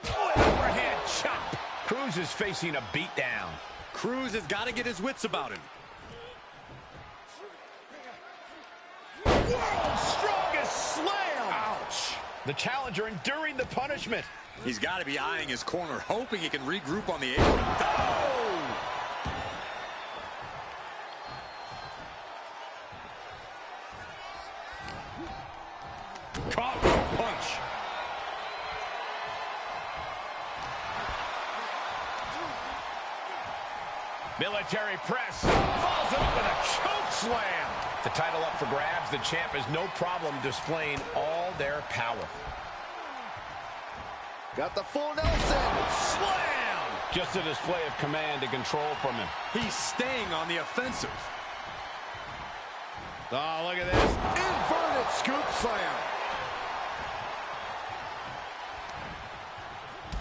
Overhand chop. Cruz is facing a beatdown. Cruz has got to get his wits about him. World's strongest slam! Ouch! The challenger enduring the punishment. He's got to be eyeing his corner, hoping he can regroup on the apron. Oh! Caught with a punch. Military press. Follows it up with a choke slam. The title up for grabs. The champ has no problem displaying all their power. Got the full Nelson. Slam! Just a display of command and control from him. He's staying on the offensive. Oh, look at this. Inverted scoop slam.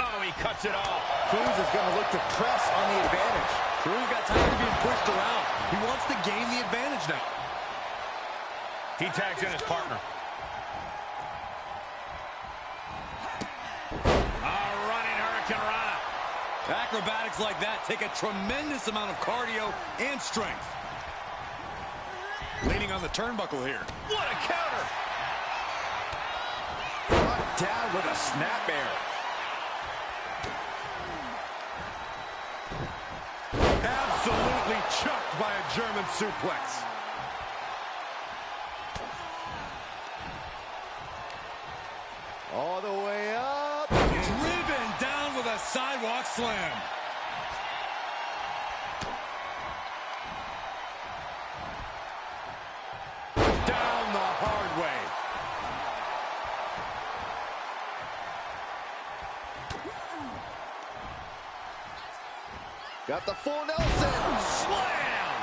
Oh, he cuts it off. Cruz is going to look to press on the advantage. Cruz got tired of being pushed around. He wants to gain the advantage now. He tags in his partner. Running Hurricane Rana. Acrobatics like that take a tremendous amount of cardio and strength. Leaning on the turnbuckle here. What a counter! Brought down with a snapmare. Absolutely chucked by a German suplex. All the way up. Driven down with a sidewalk slam. Down the hard way. Got the full Nelson. Slam!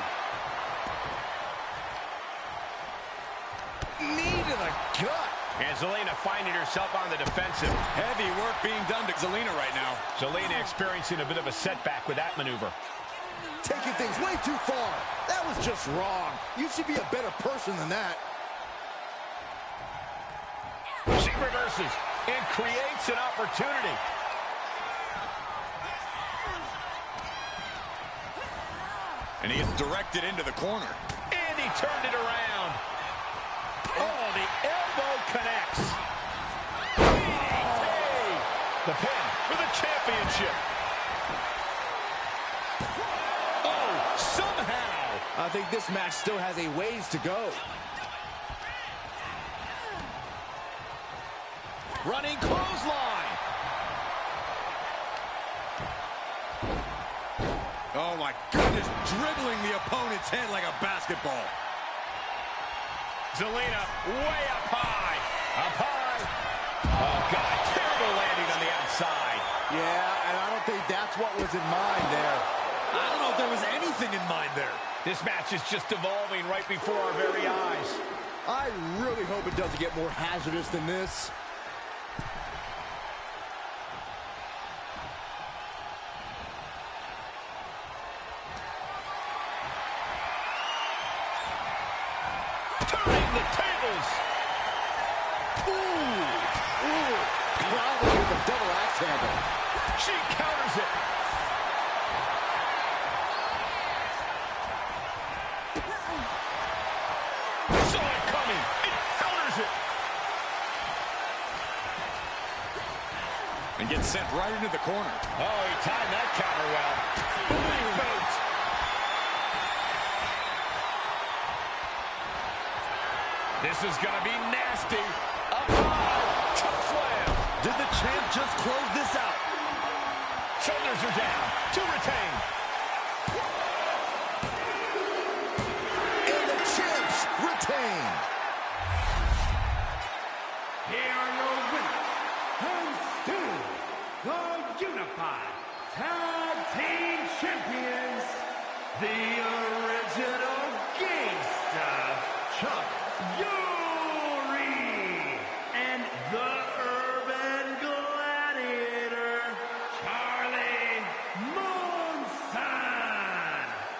Knee to the gut. And Zelina finding herself on the defensive. Heavy work being done to Zelina right now. Zelina experiencing a bit of a setback with that maneuver. Taking things way too far. That was just wrong. You should be a better person than that. She reverses and creates an opportunity. And he is directed into the corner. And he turned it around. Oh, the elbow connects. DDT. The pin for the championship. Oh, somehow. I think this match still has a ways to go. Running clothesline. Oh, my goodness. Dribbling the opponent's head like a basketball. Zelina way up high. Up high. Oh, God. Terrible landing on the outside. Yeah, and I don't think that's what was in mind there. I don't know if there was anything in mind there. This match is just evolving right before our very eyes. I really hope it doesn't get more hazardous than this. Turning the tables. Ooh. Probably with a double axe handle. She counters it. Saw it coming. It counters it. And gets sent right into the corner. Oh, he timed that counter well. Big boot. This is going to be nasty. Up high. Choke slam. Did the champ just close this out? Shoulders are down to retain. And the champs retain. Here are your winners, and still the Unify Tag Team Champions, the original gangsta, Chuck Fury, and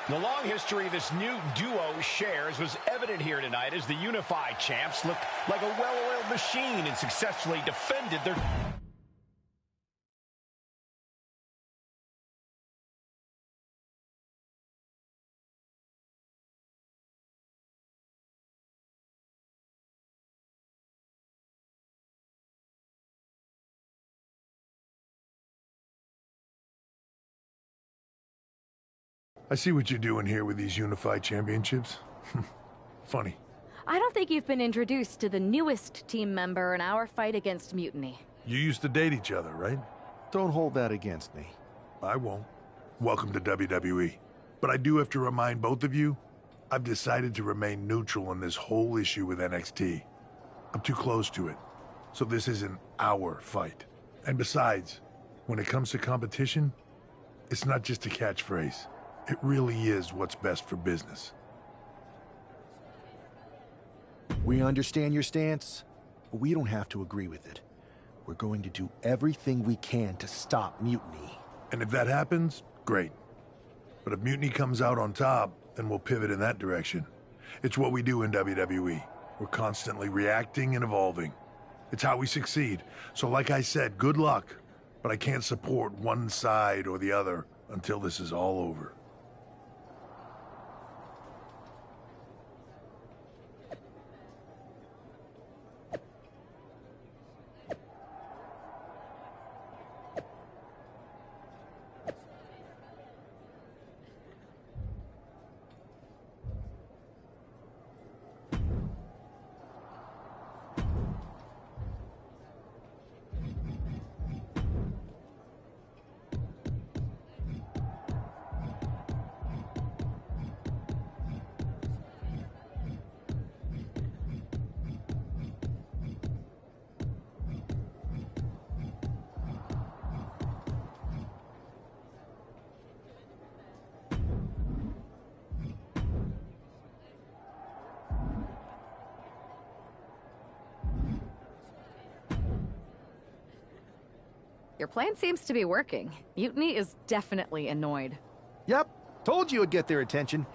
The long history this new duo shares was evident here tonight as the Unify champs looked like a well-oiled machine and successfully defended their... I see what you're doing here with these Unified Championships. Funny. I don't think you've been introduced to the newest team member in our fight against Mutiny. You used to date each other, right? Don't hold that against me. I won't. Welcome to WWE. But I do have to remind both of you, I've decided to remain neutral in this whole issue with NXT. I'm too close to it. So this isn't our fight. And besides, when it comes to competition, it's not just a catchphrase. It really is what's best for business. We understand your stance, but we don't have to agree with it. We're going to do everything we can to stop Mutiny. And if that happens, great. But if Mutiny comes out on top, then we'll pivot in that direction. It's what we do in WWE. We're constantly reacting and evolving. It's how we succeed. So like I said, good luck. But I can't support one side or the other until this is all over. Your plan seems to be working. Mutiny is definitely annoyed. Yep, told you it'd get their attention.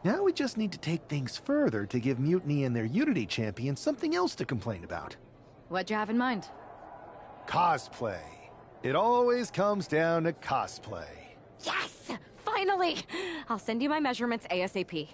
Now we just need to take things further to give Mutiny and their Unity champion something else to complain about. What'd you have in mind? Cosplay. It always comes down to cosplay. Yes! Finally! I'll send you my measurements ASAP.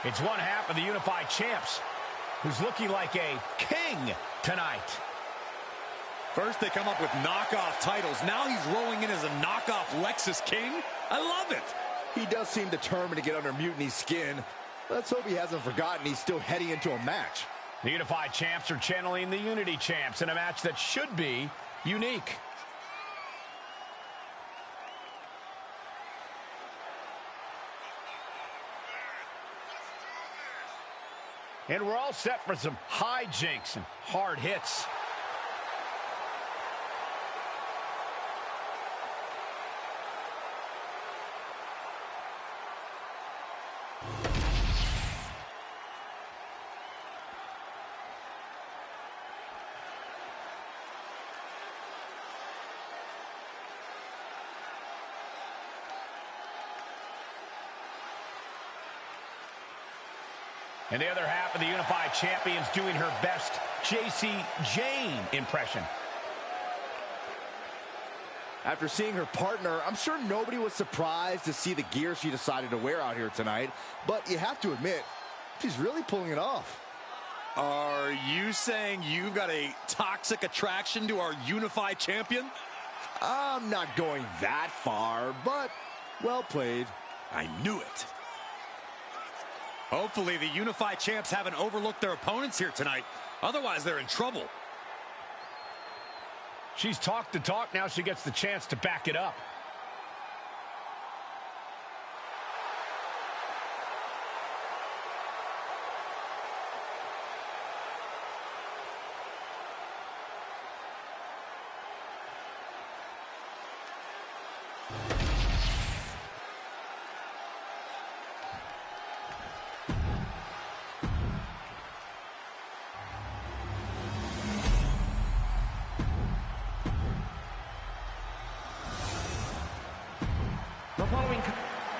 It's one half of the Unified champs, who's looking like a king tonight. First they come up with knockoff titles. Now he's rolling in as a knockoff Lexus King. I love it. He does seem determined to get under Mutiny's skin. Let's hope he hasn't forgotten he's still heading into a match. The Unified champs are channeling the Unity champs in a match that should be unique. And we're all set for some hijinks and hard hits. And the other half of the Unify champions doing her best JC Jane impression. After seeing her partner, I'm sure nobody was surprised to see the gear she decided to wear out here tonight. But you have to admit, she's really pulling it off. Are you saying you've got a toxic attraction to our Unify champion? I'm not going that far, but well played. I knew it. Hopefully the Unify champs haven't overlooked their opponents here tonight. Otherwise, they're in trouble. She's talked the talk, now she gets the chance to back it up.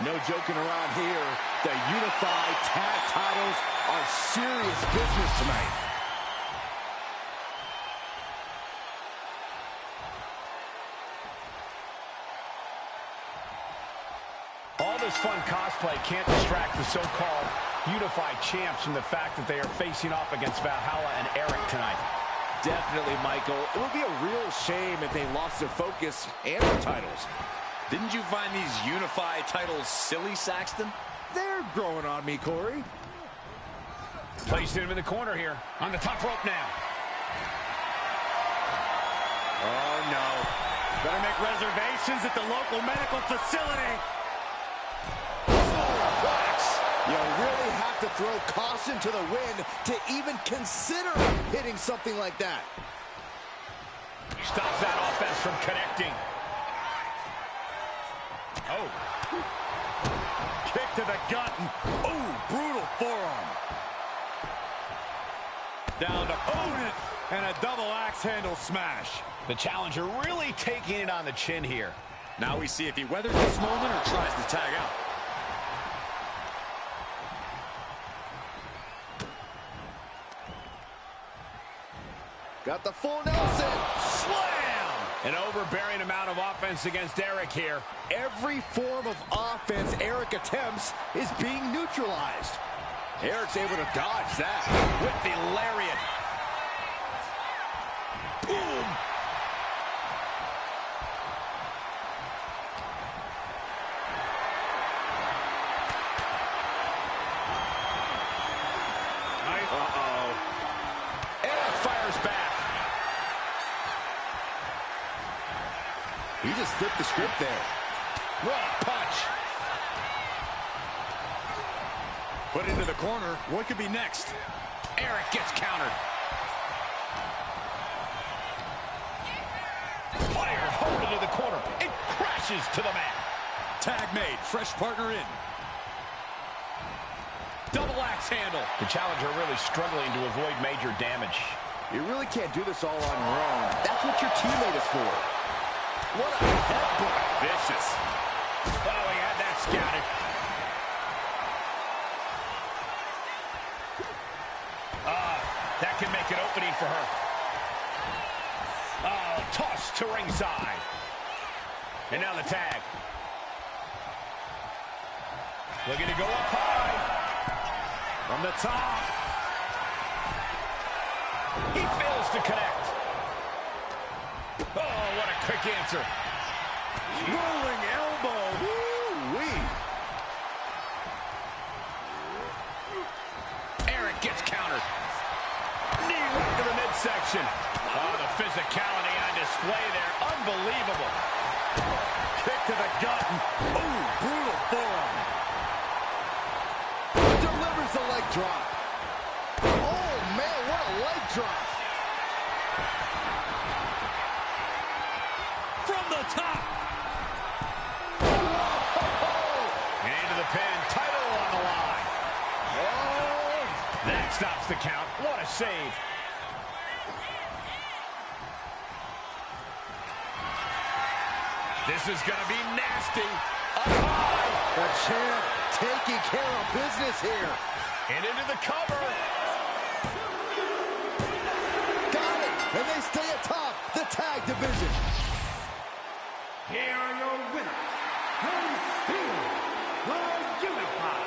No joking around here. The Unified Tag Titles are serious business tonight. All this fun cosplay can't distract the so-called Unified champs from the fact that they are facing off against Valhalla and Eric tonight. Definitely, Michael. It would be a real shame if they lost their focus and their titles. Didn't you find these Unify titles silly, Saxton? They're growing on me, Corey. Placing him in the corner here. On the top rope now. Oh, no. Better make reservations at the local medical facility. You really have to throw caution to the wind to even consider hitting something like that. Stops that offense from connecting. Oh. Kick to the gut. Ooh, brutal forearm. Down to opponent and a double axe handle smash. The challenger really taking it on the chin here. Now we see if he weathers this moment or tries to tag out. Got the full Nelson. Slam! An overbearing amount of offense against Eric here. Every form of offense Eric attempts is being neutralized. Eric's able to dodge that with the lariat. Boom! Uh-oh. Eric fires back. He just flipped the script there. What a punch. Put into the corner. What could be next? Eric gets countered. Fire home into the corner. It crashes to the mat. Tag made. Fresh partner in. Double axe handle. The challenger really struggling to avoid major damage. You really can't do this all on your own. That's what your teammate is for. What a headbutt. Vicious. Oh, he had that scouted. That can make an opening for her. Oh, toss to ringside. And now the tag. Looking to go up high. From the top. He fails to connect. Oh, what a quick answer. Rolling elbow. Woo-wee. Eric gets countered. Knee right to the midsection. Oh, the physicality on display there. Unbelievable. Kick to the gut. Ooh, brutal forearm. Delivers the leg drop. Oh, man, what a leg drop. From the top. And into the pin. Title on the line. Oh. That stops the count. What a save. This is going to be nasty. Up high. The champ taking care of business here. And into the cover. Got it. And they stay atop the tag division. Here are your winners, and still the Unify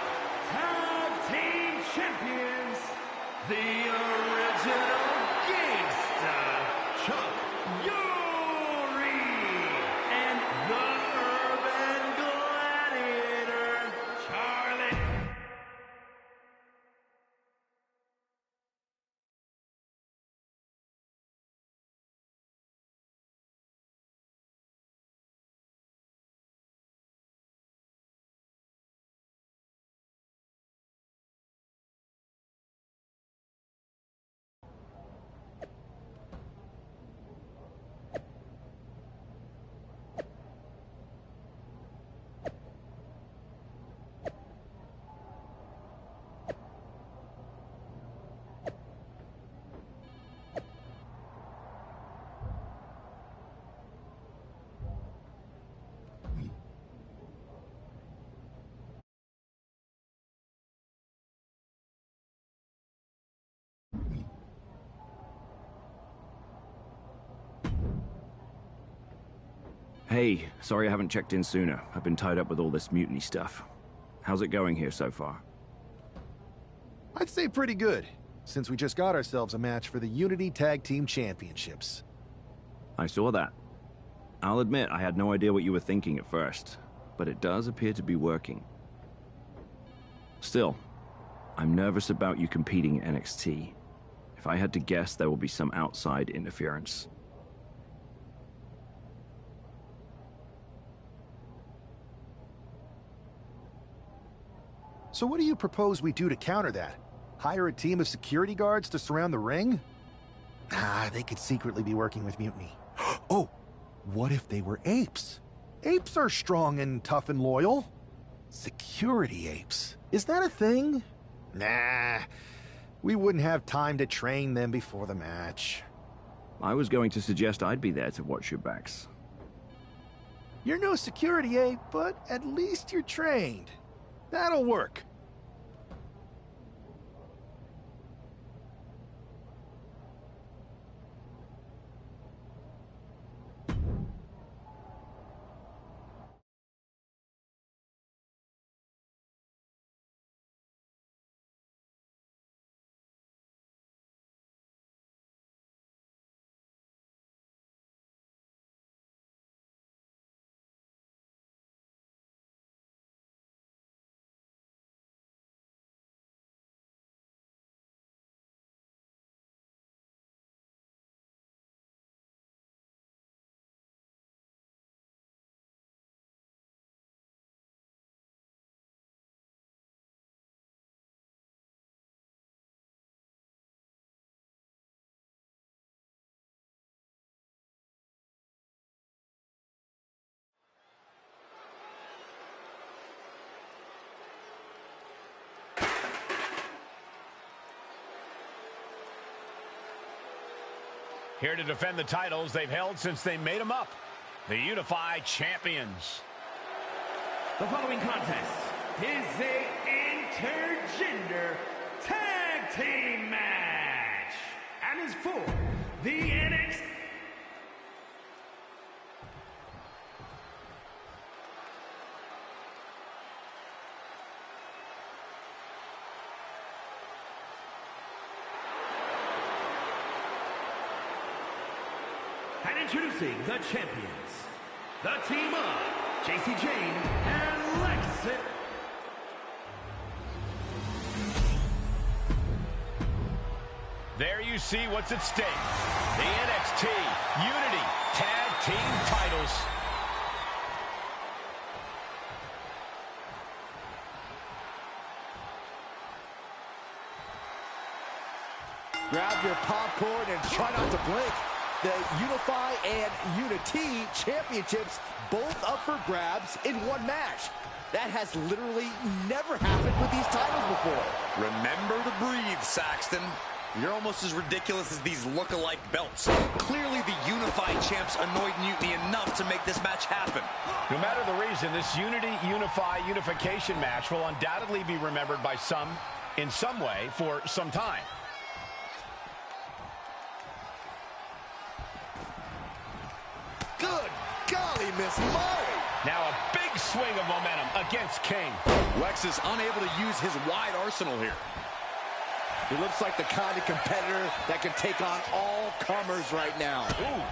Tag Team Champions, the original gangsta, Chuck Yuri, and the Urban Gladiator, Charlie. Hey, sorry I haven't checked in sooner. I've been tied up with all this mutiny stuff. How's it going here so far? I'd say pretty good, since we just got ourselves a match for the Unity Tag Team Championships. I saw that. I'll admit I had no idea what you were thinking at first, but it does appear to be working. Still, I'm nervous about you competing in NXT. If I had to guess, there will be some outside interference. So what do you propose we do to counter that? Hire a team of security guards to surround the ring? Ah, they could secretly be working with Mutiny. Oh, what if they were apes? Apes are strong and tough and loyal. Security apes. Is that a thing? Nah, we wouldn't have time to train them before the match. I was going to suggest I'd be there to watch your backs. You're no security ape, but at least you're trained. That'll work. Here to defend the titles they've held since they made them up, the Unify Champions. The following contest is a intergender tag team match and is for the NXT. And introducing the champions, the team of JC Jane and Lexit. There you see what's at stake. The NXT Unity Tag Team titles. Grab your popcorn and try not to blink. The Unify and Unity championships both up for grabs in one match. That has literally never happened with these titles before. Remember to breathe, Saxton. You're almost as ridiculous as these look-alike belts. Clearly the Unify champs annoyed Mutiny enough to make this match happen. No matter the reason, this Unity-Unify unification match will undoubtedly be remembered by some in some way for some time. Good golly, Miss Molly. Now a big swing of momentum against King. Lex is unable to use his wide arsenal here. He looks like the kind of competitor that can take on all comers right now. Ooh.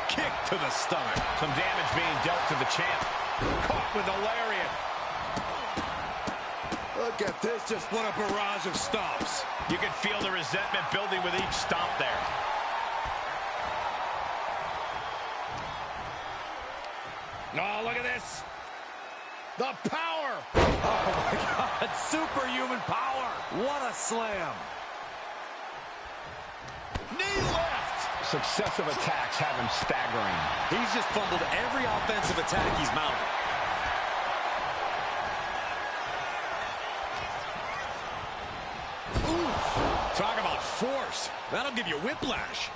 Kick to the stomach. Some damage being dealt to the champ. Caught with a lariat. Look at this, just What a barrage of stomps. You can feel the resentment building with each stomp there. Oh, look at this. The power. Oh, my God. Superhuman power. What a slam. Knee lift. Successive attacks have him staggering. He's just fumbled every offensive attack he's mounted. Ooh. Talk about force. That'll give you whiplash.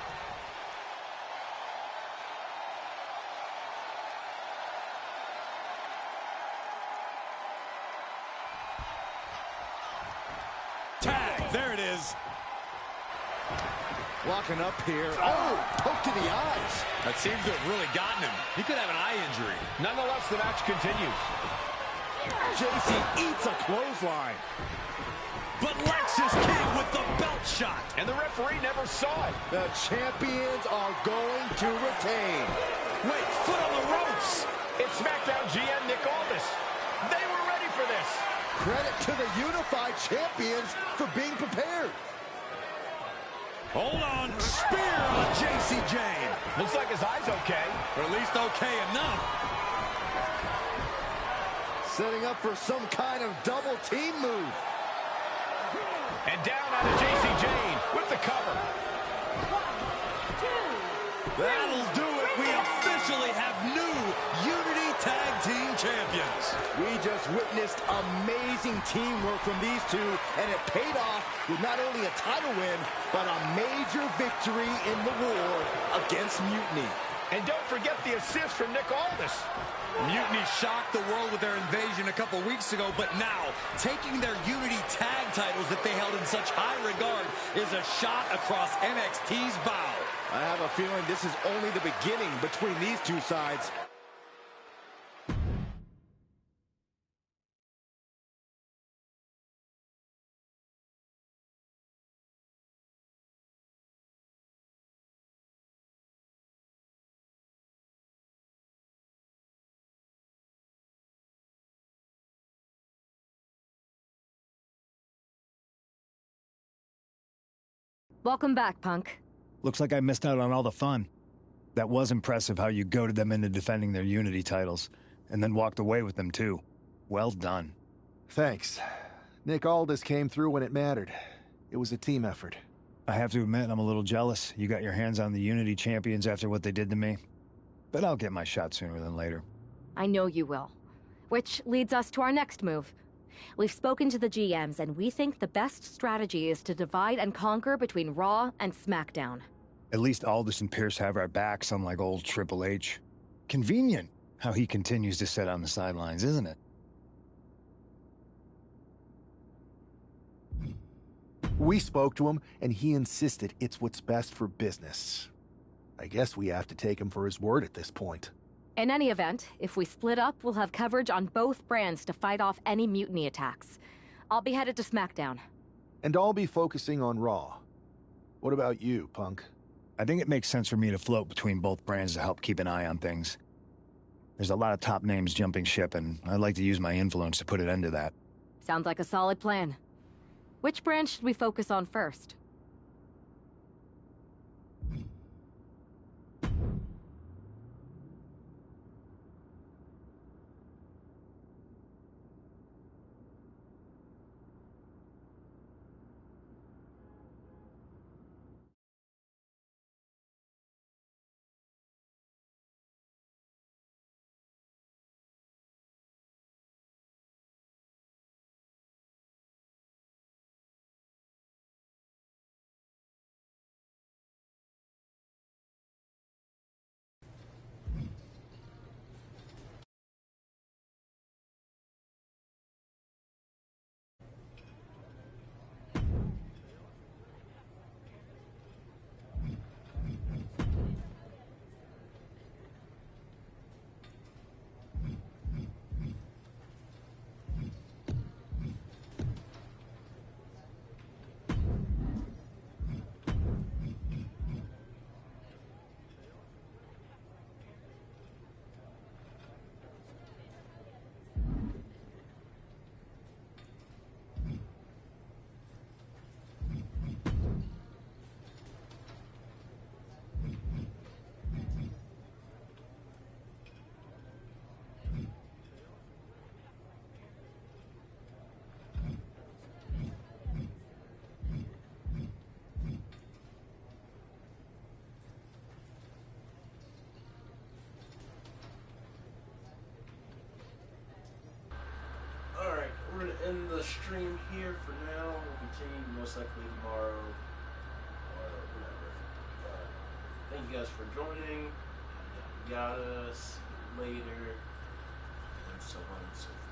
Tag. There it is. walking up here. Oh, poke to the eyes. That seems to have really gotten him. He could have an eye injury. Nonetheless, the match continues. JC eats a clothesline. But Lex is king with the belt shot. And the referee never saw it. The champions are going to retain. Wait, foot on the ropes. It's SmackDown GM Nick Aldis. They were ready for this. Credit to the Unified champions for being prepared. Hold on. Spear on JC Jane. Looks like his eye's okay. Or at least okay enough. Setting up for some kind of double team move. And down out of JC Jane with the cover. 1, 2, 3. That'll do it. We officially have new Unity Tag Team Champions. We just witnessed amazing teamwork from these two, and it paid off with not only a title win, but a major victory in the war against Mutiny. And don't forget the assist from Nick Aldis. Mutiny shocked the world with their invasion a couple weeks ago, but now taking their Unity tag titles that they held in such high regard is a shot across NXT's bow. I have a feeling this is only the beginning between these two sides. Welcome back, Punk. Looks like I missed out on all the fun. That was impressive how you goaded them into defending their Unity titles, and then walked away with them too. Well done. Thanks. Nick Aldis came through when it mattered. It was a team effort. I have to admit, I'm a little jealous. You got your hands on the Unity champions after what they did to me. But I'll get my shot sooner than later. I know you will. Which leads us to our next move. We've spoken to the GMs, and we think the best strategy is to divide and conquer between Raw and SmackDown. At least Aldis and Pierce have our backs, unlike old Triple H. Convenient how he continues to sit on the sidelines, isn't it? We spoke to him, and he insisted it's what's best for business. I guess we have to take him for his word at this point. In any event, if we split up, we'll have coverage on both brands to fight off any mutiny attacks. I'll be headed to SmackDown. And I'll be focusing on Raw. What about you, Punk? I think it makes sense for me to float between both brands to help keep an eye on things. There's a lot of top names jumping ship, and I'd like to use my influence to put an end to that. Sounds like a solid plan. Which brand should we focus on first? the stream here for now. We'll continue most likely tomorrow or whatever. Thank you guys for joining. Got us later, and so on and so forth.